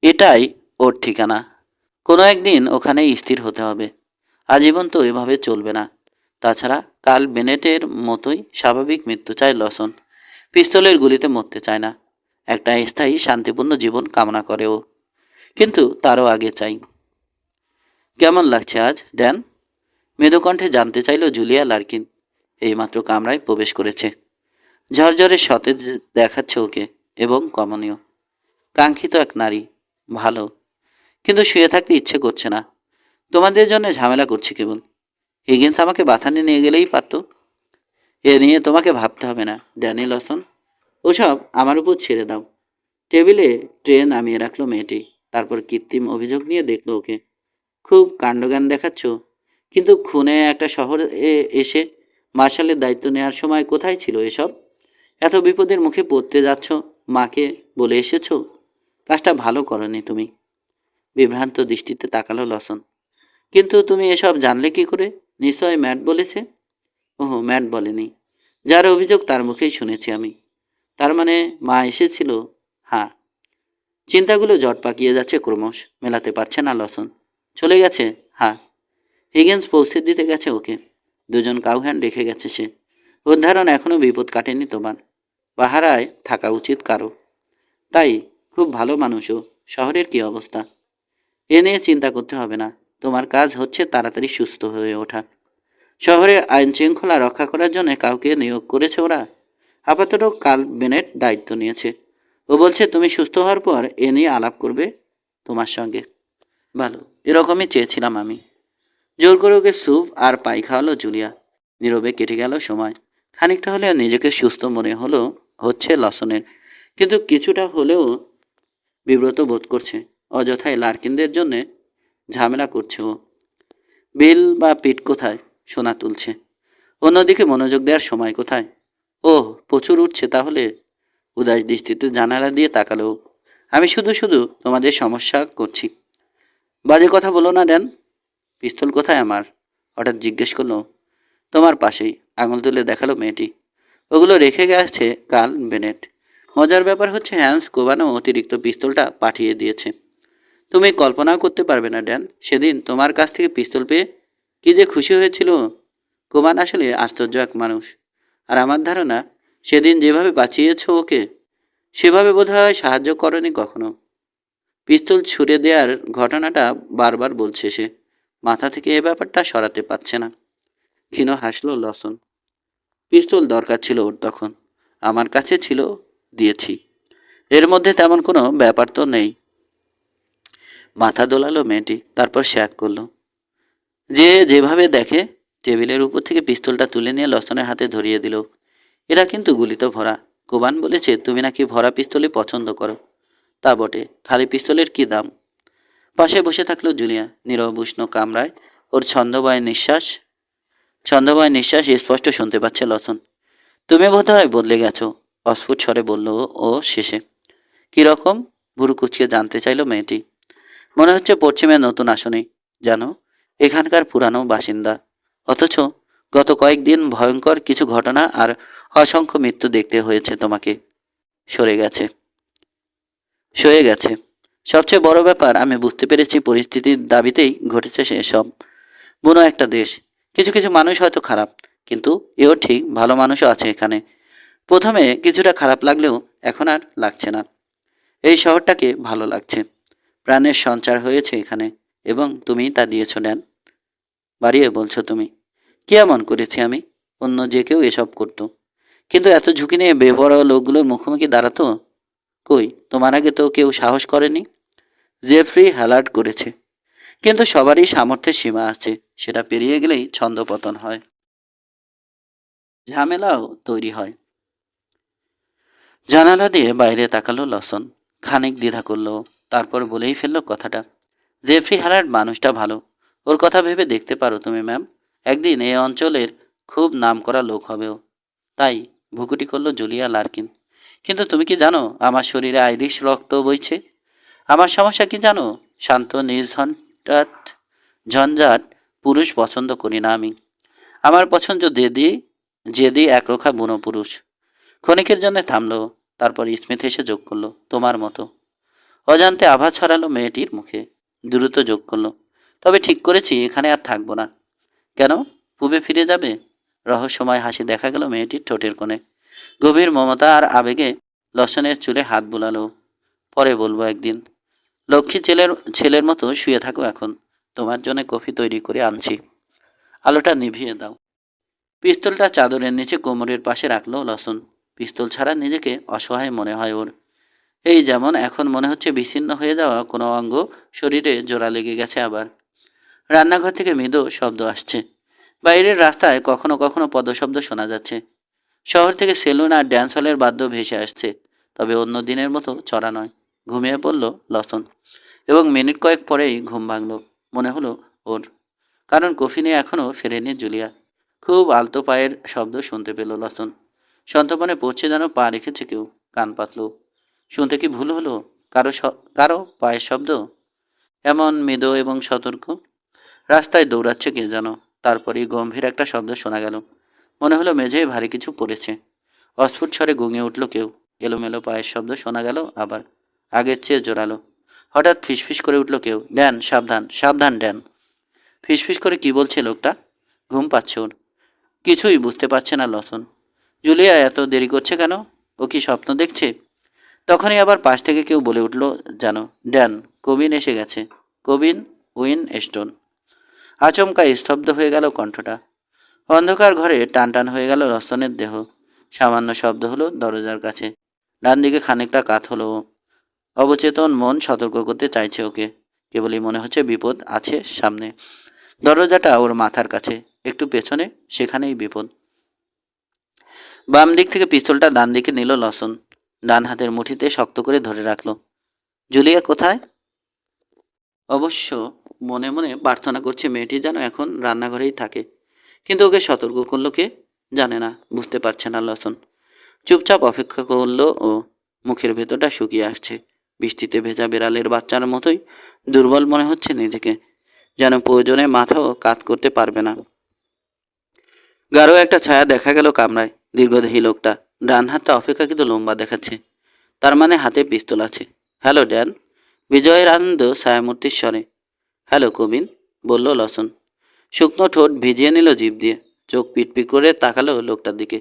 এটাই ওর ঠিকানা। কোনো একদিন ওখানেই স্থির হতে হবে। আজীবন তো এভাবে চলবে না। তাছাড়া কাল বেনেটের মতোই স্বাভাবিক মৃত্যু চায় লসন। পিস্তলের গুলিতে মরতে চায় না। একটা স্থায়ী শান্তিপূর্ণ জীবন কামনা করে ও। কিন্তু তারও আগে চাই। কেমন লাগছে আজ ড্যান? মৃদুকণ্ঠে জানতে চাইল জুলিয়া লার্কিন। এইমাত্র কামরায় প্রবেশ করেছে। ঝরঝরে সতেজ দেখাচ্ছে ওকে, এবং কমনীয়। কাঙ্ক্ষিত এক নারী। ভালো, কিন্তু শুয়ে থাকতে ইচ্ছে করছে না। তোমাদের জন্য ঝামেলা করছি কেবল। হিগিন্স আমাকে বাথানে নিয়ে গেলেই পারত। এ নিয়ে তোমাকে ভাবতে হবে না ড্যানি লসন। ওসব আমার উপর ছেড়ে দাও। টেবিলে ট্রে নামিয়ে রাখলো মেয়েটি। তারপর কৃত্রিম অভিযোগ নিয়ে দেখলো ওকে। খুব কাণ্ডজ্ঞান দেখাচ্ছ, কিন্তু খুনে একটা শহরে এসে মার্শালের দায়িত্ব নেওয়ার সময় কোথায় ছিল এসব? এত বিপদের মুখে পড়তে যাচ্ছ, মাকে বলে এসেছো? কাজটা ভালো করনি তুমি। বিভ্রান্ত দৃষ্টিতে তাকালো লসন। কিন্তু তুমি এসব জানলে কি করে? নিশ্চয় ম্যাট বলেছে। ওহো, ম্যাট বলেনি। যার অভিযোগ তার মুখেই শুনেছি আমি। তার মানে মা এসেছিল? হ্যাঁ। চিন্তাগুলো জট পাকিয়ে যাচ্ছে ক্রমশ, মেলাতে পারছে না লসন। চলে গেছে? হ্যাঁ। হিগেন্স পৌঁছে দিতে গেছে ওকে। দুজন কাউহ্যান্ড রেখে গেছে সে। ওর ধারণা এখনও বিপদ কাটেনি তোমার। পাহারায় থাকা উচিত কারো। তাই খুব ভালো মানুষও। শহরের কি অবস্থা? এ নিয়ে চিন্তা করতে হবে না। তোমার কাজ হচ্ছে তাড়াতাড়ি সুস্থ হয়ে ওঠা। শহরের আইন শৃঙ্খলা রক্ষা করার জন্য কাউকে নিয়োগ করেছে ওরা। আপাতত কাল বেনেট দায়িত্ব নিয়েছে। ও বলছে তুমি সুস্থ হওয়ার পর এ নিয়ে আলাপ করবে তোমার সঙ্গে। ভালো, এরকমই চেয়েছিলাম আমি। জোর করে ওকে স্যুপ আর পাই খাওয়ালো জুলিয়া। নীরবে কেটে গেল সময়। খানিকটা হলেও নিজেকে সুস্থ মনে হচ্ছে লসনের, কিন্তু কিছুটা হলেও বিব্রত বোধ করছে। অযথাই লার্কিনদের জন্যে ঝামেলা করছে ও। বিল বা পিট কোথায়? সোনা তুলছে। অন্যদিকে মনোযোগ দেওয়ার সময় কোথায়? ওহ, প্রচুর উঠছে তাহলে। উদাস দৃষ্টিতে জানালা দিয়ে তাকালো। আমি শুধু শুধু তোমাদের সমস্যা করছি। বাজে কথা বলো না ড্যান। পিস্তল কোথায় আমার? হঠাৎ জিজ্ঞেস করলো। তোমার পাশেই। আঙুল তুলে দেখালো মেয়েটি। ওগুলো রেখে গেছে কাল বেনেট। মজার ব্যাপার হচ্ছে হ্যান্স কোবানো অতিরিক্ত পিস্তলটা পাঠিয়ে দিয়েছে। তুমি কল্পনাও করতে পারবে না ড্যান, সেদিন তোমার কাছ থেকে পিস্তল পেয়ে কি যে খুশি হয়েছিল। কোমান আসলে আশ্চর্য এক মানুষ। আর আমার ধারণা, সেদিন যেভাবে বাঁচিয়েছ ওকে, সেভাবে বোধহয় সাহায্য করনি কখনো। পিস্তল ছুড়ে দেওয়ার ঘটনাটা বারবার বলছে সে। মাথা থেকে এ ব্যাপারটা সরাতে পারছে না। ক্ষীণ হাসল লসন। পিস্তল দরকার ছিল ওর তখন। আমার কাছে ছিল, দিয়েছি। এর মধ্যে তেমন কোনো ব্যাপার তো নেই। মাথা দোলালো মেয়েটি, তারপর শ্যাক করলো। যে যেভাবে দেখে। টেবিলের উপর থেকে পিস্তলটা তুলে নিয়ে লসনের হাতে ধরিয়ে দিল। এরা কিন্তু গুলিতে ভরা। কোবান বলেছে তুমি নাকি ভরা পিস্তলই পছন্দ করো। তা বটে, খালি পিস্তলের কি দাম? পাশে বসে থাকলো জুলিয়া। নীরব উষ্ণ কামরায় ওর ছন্দময় নিঃশ্বাস স্পষ্ট শুনতে পাচ্ছে লসন। তুমি বোধহয় বদলে গেছো, অস্ফুট স্বরে বলল ও শেষে। কিরকম? ভুরু কুচকে জানতে চাইল মেয়েটি। মনে হচ্ছে পশ্চিমে নতুন আসনি, জানো, এখানকার পুরানো বাসিন্দা। অথচ গত কয়েকদিন ভয়ঙ্কর কিছু ঘটনা আর অসংখ্য মৃত্যু দেখতে হয়েছে তোমাকে। সরে গেছে, সয়ে গেছে। সবচেয়ে বড় ব্যাপার, আমি বুঝতে পেরেছি পরিস্থিতির দাবিতেই ঘটেছে সেসব। বুনো একটা দেশ। কিছু কিছু মানুষ হয়তো খারাপ, কিন্তু এও ঠিক ভালো মানুষও আছে এখানে। প্রথমে কিছুটা খারাপ লাগলেও এখন আর লাগছে না। এই শহরটাকে ভালো লাগছে। প্রাণের সঞ্চার হয়েছে এখানে, এবং তুমি তা দিয়েছ ড্যান। বাড়িয়ে বলছো তুমি। কি এমন করেছি আমি? অন্য যে কেউ এসব করতো, কিন্তু এত ঝুঁকি নিয়ে বেপরোয়া লোকগুলোর মুখোমুখি দাঁড়াতো? কই, তোমার আগে তো কেউ সাহস করেনি। জেফ্রি হ্যালার্ড করেছে, কিন্তু সবারই সামর্থ্যের সীমা আছে। সেটা পেরিয়ে গেলেই ছন্দপতন হয়, ঝামেলাও তৈরি হয়। জানালা দিয়ে বাইরে তাকালো লসন। খানিক দ্বিধা করলো, তারপর বলেই ফেললো কথাটা। জেফ্রি হ্যালার্ড মানুষটা ভালো। ওর কথা ভেবে দেখতে পারো তুমি ম্যাম। একদিন এই অঞ্চলের খুব নামকরা লোক হবেও। তাই ভুকুটি করলো জুলিয়া লার্কিন। কিন্তু তুমি কি জানো আমার শরীরে আইরিশ রক্ত বইছে? আমার সমস্যা কি জানো? শান্ত নির্ঝঞ্ঝাট ঝঞ্ঝাট পুরুষ পছন্দ করি না আমি। আমার পছন্দ জেদি একরোখা বুনো পুরুষ। ক্ষণিকের জন্য থামলো, তারপর স্মিথ এসে যোগ করলো, তোমার মতো। অজান্তে আভা ছড়ালো মেয়েটির মুখে। দ্রুত যোগ করলো, তবে ঠিক করেছি এখানে আর থাকবো না। কেন? পূবে ফিরে যাবে? রহস্যময় হাসি দেখা গেল মেয়েটির ঠোঁটের কোণে। গভীর মমতা আর আবেগে লসনের চুলে হাত বুলালো। পরে বলবো একদিন। লক্ষ্মী ছেলের ছেলের মতো শুয়ে থাকো এখন। তোমার জন্য কফি তৈরি করে আনছি। আলোটা নিভিয়ে দাও। পিস্তলটা চাদরের নিচে কোমরের পাশে রাখলো লসন। পিস্তল ছাড়া নিজেকে অসহায় মনে হয় ওর। এই যেমন এখন মনে হচ্ছে বিচ্ছিন্ন হয়ে যাওয়া কোনো অঙ্গ শরীরে জোড়া লেগে গেছে আবার। রান্নাঘর থেকে মৃদু শব্দ আসছে। বাইরের রাস্তায় কখনো কখনো পদশব্দ শোনা যাচ্ছে। শহর থেকে সেলুন আর ড্যান্স হলের বাদ্য ভেসে আসছে, তবে অন্য দিনের মতো চড়া নয়। ঘুমিয়ে পড়ল লসন, এবং মিনিট কয়েক পরেই ঘুম ভাঙল। মনে হলো ওর, কারণ কফি নিয়ে এখনও ফেরেনি জুলিয়া। খুব আলতো পায়ের শব্দ শুনতে পেল লসন। সন্তর্পণে পড়ছে যেন পা রেখেছে কেউ। কান পাতল। শুনতে কি ভুল হলো? কারো পায়ের শব্দ, এমন মৃদু এবং সতর্ক। রাস্তায় দৌড়াচ্ছে কে যেন। তারপরেই গম্ভীর একটা শব্দ শোনা গেল। মনে হলো মেঝেয় ভারী কিছু পড়েছে। অস্ফুট স্বরে গুঙিয়ে উঠল কেউ। এলোমেলো পায়ের শব্দ শোনা গেল আবার, আগের চেয়ে জোরালো। হঠাৎ ফিসফিস করে উঠল কেউ, ড্যান সাবধান, সাবধান ড্যান। ফিসফিস করে কি বলছে লোকটা? ঘুম পাচ্ছে ওর। কিছুই বুঝতে পারছে না লসন। জুলিয়া এত দেরি করছে কেন? ও কি স্বপ্ন দেখছে? তখনই আবার পাশ থেকে কেউ বলে উঠল, জানো ড্যান, কবিন এসে গেছে। কবিন উইন স্টোন। আচমকা স্তব্ধ হয়ে গেল কণ্ঠটা। অন্ধকার ঘরে টান টান হয়ে গেল রসনের দেহ। সামান্য শব্দ হলো দরজার কাছে। ডান দিকে খানিকটা কাত হলো। অবচেতন মন সতর্ক করতে চাইছে ওকে। কেবলই মনে হচ্ছে বিপদ আছে সামনে। দরজাটা ওর মাথার কাছে, একটু পেছনে, সেখানেই বিপদ। বাম দিক থেকে পিস্তলটা ডান দিকে নিল লসন, ডান হাতের মুঠিতে শক্ত করে ধরে রাখলো। জুলিয়া কোথায়? অবশ্য মনে মনে প্রার্থনা করছে মেয়েটি যেন এখন রান্নাঘরেই থাকে, কিন্তু ওকে সতর্ক করলো কে? জানে না, বুঝতে পারছে না লসন। চুপচাপ অপেক্ষা করলো ও। মুখের ভেতরটা শুকিয়ে আসছে, বৃষ্টিতে ভেজা বিড়ালের বাচ্চার মতোই দুর্বল মনে হচ্ছে নিজেকে, যেন প্রয়োজনে মাথাও কাত করতে পারবে না। গাঢ় একটা ছায়া দেখা গেল কামরায়। দীর্ঘদেহী লোকটা, ডান হাতটা অপেক্ষাকৃত লম্বা দেখাচ্ছে, তার মানে হাতে পিস্তল আছে। হ্যালো ড্যান, বিজয়ের আনন্দ ছায়ামূর্তির স্বরে। হ্যালো কবিন, বলল লসন। শুকনো ঠোঁট ভিজিয়ে নিল জিভ দিয়ে, চোখ পিটপিট করে তাকালো লোকটার দিকে।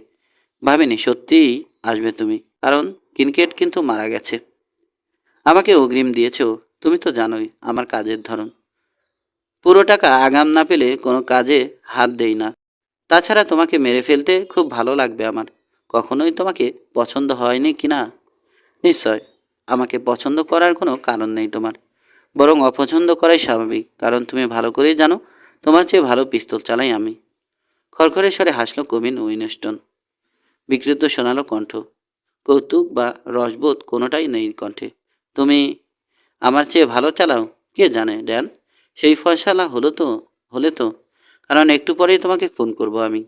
ভাবিনি সত্যিই আসবে তুমি, কারণ কিনকেট কিন্তু মারা গেছে। আমাকে অগ্রিম দিয়েছ, তুমি তো জানোই আমার কাজের ধরন। পুরো টাকা আগাম না পেলে কোনো কাজে হাত দেই না। তাছাড়া তোমাকে মেরে ফেলতে খুব ভালো লাগবে আমার। কখনোই তোমাকে পছন্দ হয়নি কি না? নিশ্চয়। আমাকে পছন্দ করার কোনো কারণ নেই তোমার, বরং অপছন্দ করাই স্বাভাবিক, কারণ তুমি ভালো করেই জানো তোমার চেয়ে ভালো পিস্তল চালাই আমি। খড়খড়ে স্বরে হাসল কবিন উইনস্টন। বিকৃত শোনালো কণ্ঠ, কৌতুক বা রসবোধ কোনোটাই নেই কণ্ঠে। তুমি আমার চেয়ে ভালো চালাও? কে জানে ড্যান, সেই ফয়সালা হলে তো, কারণ একটু পরেই তোমাকে ফোন করব আমি।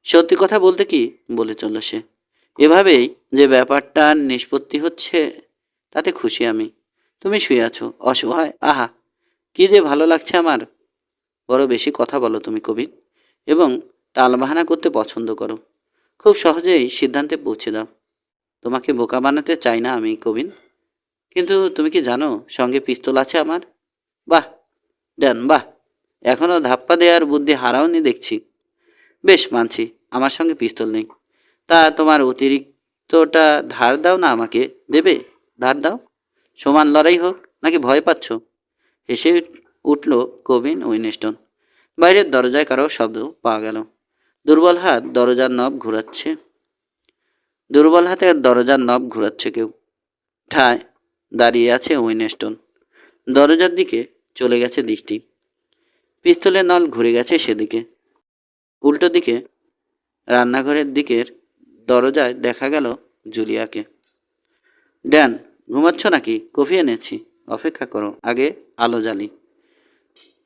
সত্যি কথা বলতে কি, বলে চলল সে, এভাবেই যে ব্যাপারটা নিষ্পত্তি হচ্ছে তাতে খুশি আমি। তুমি শুয়ে আছো অসহায়, আহা কি যে ভালো লাগছে আমার। বড় বেশি কথা বলো তুমি কবির, এবং টালবাহানা করতে পছন্দ করো। খুব সহজেই সিদ্ধান্তে পৌঁছে দাও। তোমাকে বোকা বানাতে চাই না আমি কবিন, কিন্তু তুমি কি জানো সঙ্গে পিস্তল আছে আমার? বাহ ড্যান বাহ, এখনও ধাপ্পা দেওয়ার বুদ্ধি হারাওনি দেখছি। বেশ মানছি আমার সঙ্গে পিস্তল নেই, তা তোমার অতিরিক্তটা ধার দাও না আমাকে। দেবে? ধার দাও, সমান লড়াই হোক। নাকি ভয় পাচ্ছ? হেসে উঠল কবিন উইনস্টন। বাইরের দরজায় কারো শব্দ পাওয়া গেল। দুর্বল হাত দরজার নব ঘুরাচ্ছে দুর্বল হাতে দরজার নব ঘুরাচ্ছে কেউ। ঠায় দাঁড়িয়ে আছে উইনস্টন, দরজার দিকে চলে গেছে দৃষ্টি। পিস্তলের নল ঘুরে গেছে সেদিকে। উল্টো দিকে রান্নাঘরের দিকের দরজায় দেখা গেল জুলিয়াকে। ড্যান, ঘুমাচ্ছ নাকি? কফি এনেছি, অপেক্ষা করো, আগে আলো জ্বালি।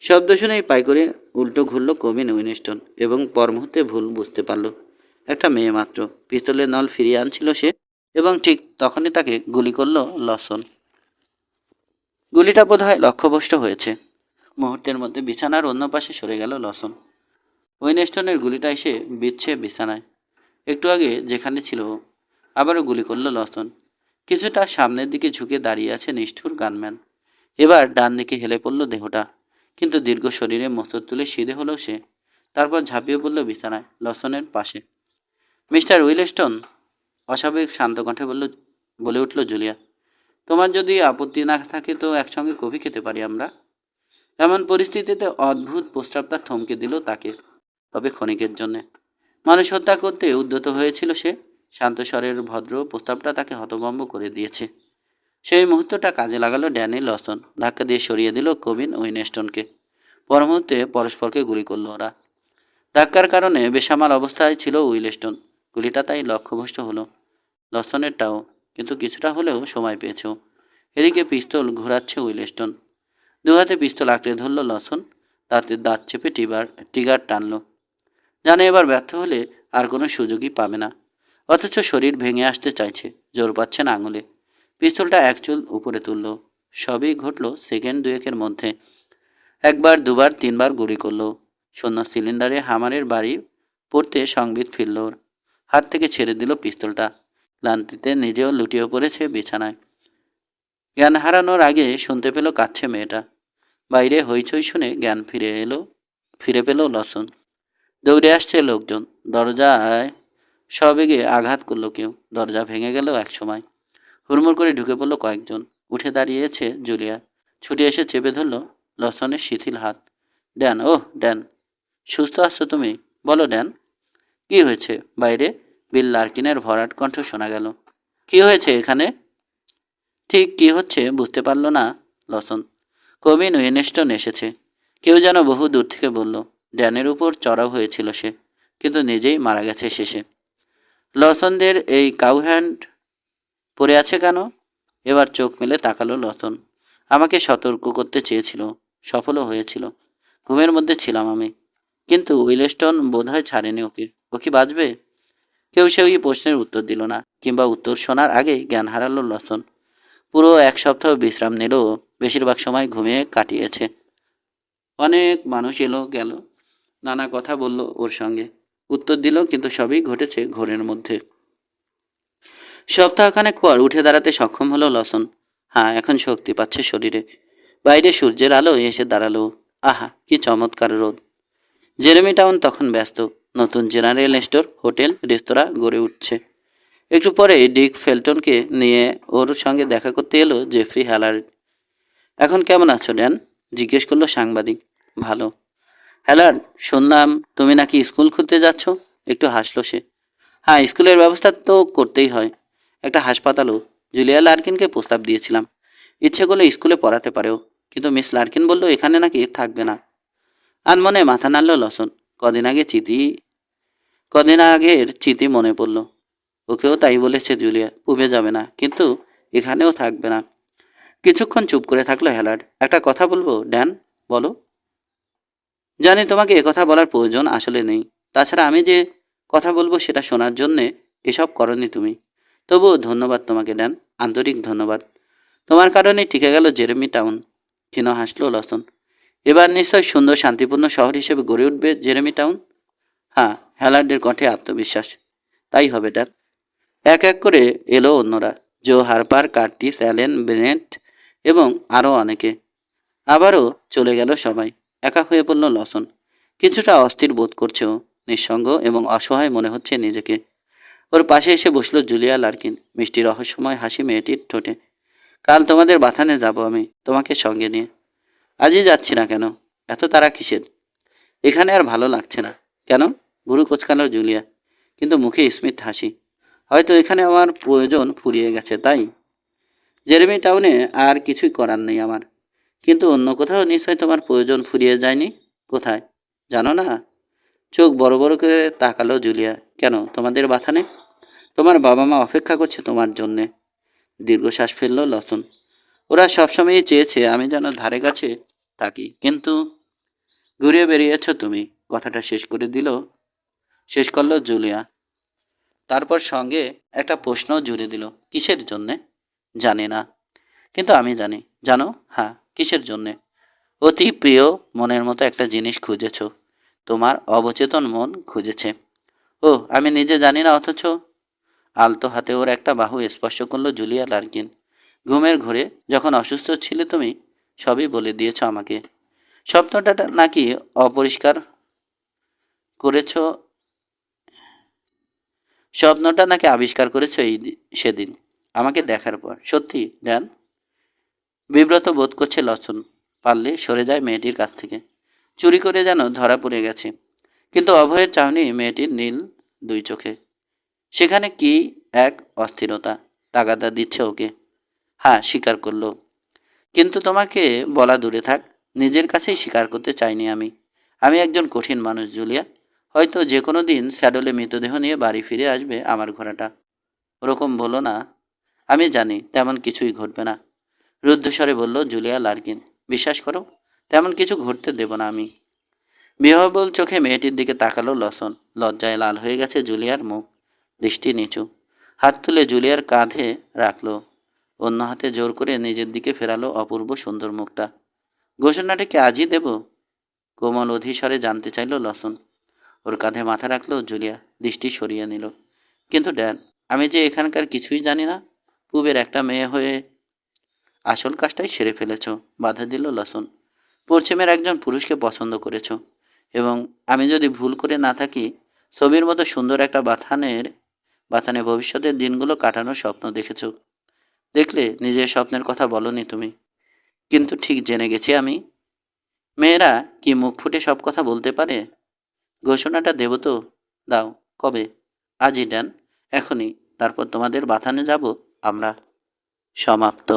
শব্দ শুনেই পাই করে উল্টো ঘুরল কবিন উইনস্টন এবং পর মুহূর্তে ভুল বুঝতে পারল। একটা মেয়ে মাত্র। পিস্তলের নল ফিরিয়ে আনছিল সে, এবং ঠিক তখনই তাকে গুলি করল লসন। গুলিটা বোধহয় লক্ষ্যভ্রষ্ট হয়েছে। মুহূর্তের মধ্যে বিছানার অন্য পাশে সরে গেল লসন। উইনস্টনের গুলিটা এসে বিচ্ছে বিছানায়, একটু আগে যেখানে ছিল ও। আবারও গুলি করল লসন। কিছুটা সামনের দিকে ঝুঁকে দাঁড়িয়ে আছে নিষ্ঠুর গানম্যান। এবার ডান দিকে হেলে পড়ল দেহটা, কিন্তু দীর্ঘ শরীরে মস্তক তুলে সিধে হলো সে। তারপর ঝাঁপিয়ে পড়ল বিছানায় লসনের পাশে। মিস্টার উইলস্টন, অস্বাভাবিক শান্ত কণ্ঠে বলে উঠল জুলিয়া, তোমার যদি আপত্তি না থাকে তো একসঙ্গে কফি খেতে পারি আমরা। এমন পরিস্থিতিতে অদ্ভুত প্রস্তাবটা থমকে দিল তাকে, তবে ক্ষণিকের জন্যে। মানুষ হত্যা করতে উদ্যত হয়েছিল সে। শান্ত স্বরের ভদ্র প্রস্তাবটা তাকে হতভম্ব করে দিয়েছে। সেই মুহূর্তটা কাজে লাগালো ড্যানি লসন। ধাক্কা দিয়ে সরিয়ে দিল কবিন উইনস্টনকে। পর মুহূর্তে পরস্পরকে গুলি করল ওরা। ধাক্কার কারণে বেসামাল অবস্থায় ছিল উইলস্টন, গুলিটা তাই লক্ষ্যভ্রষ্ট হলো। লসনেরটাও, কিন্তু কিছুটা হলেও সময় পেয়েছেও। এদিকে পিস্তল ঘোরাচ্ছে উইলস্টন। দু হাতে পিস্তল আঁকড়ে ধরল লসন, তাতে দাঁত চেপে টিগার টানল। জানে এবার ব্যর্থ হলে আর কোনো সুযোগই পাবে না, অথচ শরীর ভেঙে আসতে চাইছে, জোর পাচ্ছে না আঙুলে। পিস্তলটা এক চুল উপরে তুলল। সবই ঘটল সেকেন্ড দুয়েকের মধ্যে। একবার দুবার তিনবার গুলি করল। শূন্য সিলিন্ডারে হামারের বাড়ি পড়তে সংবিত ফিরল ওর। হাত থেকে ছেড়ে দিল পিস্তলটা। ক্লান্তিতে নিজেও লুটিয়ে পড়েছে বিছানায়। জ্ঞান হারানোর আগে শুনতে পেল কাঁদছে মেয়েটা। বাইরে হইচই শুনে জ্ঞান ফিরে পেল লসন। দৌড়ে আসছে লোকজন। দরজায় সবেগে আঘাত করলো কেউ। দরজা ভেঙে গেল এক সময়। হুড়মুড় করে ঢুকে পড়ল কয়েকজন। উঠে দাঁড়িয়েছে জুলিয়া। ছুটে এসে চেপে ধরল লসনের শিথিল হাত। ড্যান, ওহ ড্যান, সুস্থ আছো তুমি? বলো ড্যান, কি হয়েছে? বাইরে বিল লার্কিনের ভরাট কণ্ঠ শোনা গেল। কি হয়েছে এখানে? ঠিক কি হচ্ছে বুঝতে পারল না লসন। কবিন উইনস্টন এসেছে। কেউ যেন বহু দূর থেকে বলল, ড্যানের উপর চড়াও হয়েছিল সে, কিন্তু নিজেই মারা গেছে শেষে। লসনদের এই কাউহ্যান্ড পড়ে আছে কেন? এবার চোখ মেলে তাকালো লসন। আমাকে সতর্ক করতে চেয়েছিল, সফলও হয়েছিল। ঘুমের মধ্যে ছিলাম আমি, কিন্তু উইলস্টন বোধহয় ছাড়েনি ওকে। ও কি বাঁচবে? কেউ সেই প্রশ্নের উত্তর দিল না, কিংবা উত্তর শোনার আগেই জ্ঞান হারালো লসন। পুরো এক সপ্তাহ বিশ্রাম নিলেও বেশিরভাগ সময় ঘুমিয়ে কাটিয়েছে। অনেক মানুষ এলো গেল, নানা কথা বলল ওর সঙ্গে, উত্তর দিল, কিন্তু সবই ঘটেছে ঘোরের মধ্যে। সপ্তাহখানেক পর উঠে দাঁড়াতে সক্ষম হলো লসন। হ্যাঁ, এখন শক্তি পাচ্ছে শরীরে। বাইরে সূর্যের আলো এসে দাঁড়ালো। আহা, কি চমৎকার রোদ! জেরেমি টাউন তখন ব্যস্ত। নতুন জেনারেল স্টোর, হোটেল, রেস্তোরাঁ গড়ে উঠছে। একটু পরে ডিক ফেলটনকে নিয়ে ওর সঙ্গে দেখা করতে এলো জেফ্রি হ্যালার্ড। এখন কেমন আছো ড্যান? জিজ্ঞেস করলো সাংবাদিক। ভালো। হ্যালার্ড, শুনলাম তুমি নাকি স্কুল খুলতে যাচ্ছ? একটু হাসলো সে। হ্যাঁ, স্কুলের ব্যবস্থা তো করতেই হয়। একটা হাসপাতালও। জুলিয়া লার্কিনকে প্রস্তাব দিয়েছিলাম, ইচ্ছে করলে স্কুলে পড়াতে পারেও, কিন্তু মিস লার্কিন বলল এখানে নাকি থাকবে না। আনমনে মাথা নাড়ল লসন। কদিন আগে চিঠি কদিন আগের চিঠি মনে পড়ল। ওকেও তাই বলেছে জুলিয়া, পুবে যাবে না, কিন্তু এখানেও থাকবে না। কিছুক্ষণ চুপ করে থাকলো হ্যালার্ড। একটা কথা বলবো ড্যান? বলো। জানি তোমাকে কথা বলার প্রয়োজন আসলে নেই। তাছাড়া আমি যে কথা বলবো সেটা শোনার জন্যে এসব করনি তুমি। তবুও ধন্যবাদ তোমাকে ড্যান, আন্তরিক ধন্যবাদ। তোমার কারণে টিকে গেল জেরেমি টাউন। ক্ষীণ হাসল লসন। এবার নিশ্চয় সুন্দর শান্তিপূর্ণ শহর হিসেবে গড়ে উঠবে জেরেমি টাউন। হ্যাঁ, হ্যালার্ডের কণ্ঠে আত্মবিশ্বাস। তাই হবে ড্যান। এক এক করে এলো অন্যরা। জো হারপার, কার্টিস, অ্যালেন, বেনেট এবং আরও অনেকে। আবারও চলে গেল সবাই। একা হয়ে পড়ল লসন। কিছুটা অস্থির বোধ করছেও, নিঃসঙ্গ এবং অসহায় মনে হচ্ছে নিজেকে। ওর পাশে এসে বসলো জুলিয়া লার্কিন, মিষ্টি রহস্যময় হাসি মেয়েটির ঠোঁটে। কাল তোমাদের বাথানে যাব আমি, তোমাকে সঙ্গে নিয়ে। আজই যাচ্ছি না কেন? এত তাড়া কিসের? এখানে আর ভালো লাগছে না। কেন? ভুরু কোচকালো জুলিয়া, কিন্তু মুখে স্মিত হাসি। হয়তো এখানে আমার প্রয়োজন ফুরিয়ে গেছে, তাই। জেরেমি টাউনে আর কিছুই করার নেই আমার। কিন্তু অন্য কোথাও নিশ্চয় তোমার প্রয়োজন ফুরিয়ে যায়নি। কোথায় জানো না? চোখ বড় বড় করে তাকালো জুলিয়া। কেন, তোমাদের বাথানে। তোমার বাবা মা অপেক্ষা করছে তোমার জন্যে। দীর্ঘশ্বাস ফেলল লসন। ওরা সবসময়ই চেয়েছে আমি যেন ধারে কাছে থাকি, কিন্তু ঘুরিয়ে বেরিয়েছ তুমি। কথাটা শেষ করলো জুলিয়া। তারপর সঙ্গে একটা প্রশ্ন জুড়ে দিল। কিসের জন্যে? জানি না, কিন্তু আমি জানি। জানো? হ্যাঁ, কিসের জন্যে? অতি প্রিয় মনের মতো একটা জিনিস খুঁজেছ। তোমার অবচেতন মন খুঁজেছে। ও, আমি নিজে জানি না, অথচ। আলতো হাতে ওর একটা বাহু স্পর্শ করলো জুলিয়া লার্কিন। ঘুমের ঘোরে যখন অসুস্থ ছিলে তুমি, সবই বলে দিয়েছ আমাকে। স্বপ্নটা নাকি অপরিষ্কার করেছ, স্বপ্নটা নাকি আবিষ্কার করেছ সেদিন আমাকে দেখার পর। সত্যি জান? বিব্রত বোধ করছে লসন। পারলে সরে যায় মেয়েটির কাছ থেকে। চুরি করে যেন ধরা পড়ে গেছে। কিন্তু অভয়ের চাহনি মেয়েটির নীল দুই চোখে। সেখানে কি এক অস্থিরতা, তাগাদা দিচ্ছে ওকে। হ্যাঁ, স্বীকার করলো। কিন্তু তোমাকে বলা দূরে থাক, নিজের কাছেই স্বীকার করতে চাইনি আমি। আমি একজন কঠিন মানুষ জুলিয়া। হয়তো যে কোনো দিন স্যাডলে মৃতদেহ নিয়ে বাড়ি ফিরে আসবে আমার ঘোড়াটা। ওরকম বলো না। আমি জানি তেমন কিছুই ঘটবে না, রুদ্ধস্বরে বলল জুলিয়া লার্কিন। বিশ্বাস করো, তেমন কিছু ঘটতে দেব না আমি। বিহ্বল চোখে মেয়েটির দিকে তাকালো লসন। লজ্জায় লাল হয়ে গেছে জুলিয়ার মুখ। দৃষ্টি নিচু। হাত তুলে জুলিয়ার কাঁধে রাখলো। অন্য হাতে জোর করে নিজের দিকে ফেরালো অপূর্ব সুন্দর মুখটা। ঘোষণাটা কি আজই দেব? কোমল অধিস্বরে জানতে চাইল লসন। ওর কাঁধে মাথা রাখলো জুলিয়া, দৃষ্টি সরিয়ে নিল। কিন্তু ড্যান, আমি যে এখানকার কিছুই জানি না। পুবের একটা মেয়ে হয়ে আসল কাজটাই সেরে ফেলেছ, বাধা দিল লসন। পশ্চিমের একজন পুরুষকে পছন্দ করেছ, এবং আমি যদি ভুল করে না থাকি, ছবির মতো সুন্দর একটা বাথানে ভবিষ্যতের দিনগুলো কাটানোর স্বপ্ন দেখেছ। দেখলে, নিজের স্বপ্নের কথা বলনি তুমি, কিন্তু ঠিক জেনে গেছি আমি। মেয়েরা কি মুখ ফুটে সব কথা বলতে পারে? ঘোষণাটা দেব তো? দাও। কবে? আজই ড্যান, এখনই। তারপর তোমাদের বাথানে যাব আমরা। সমাপ্ত।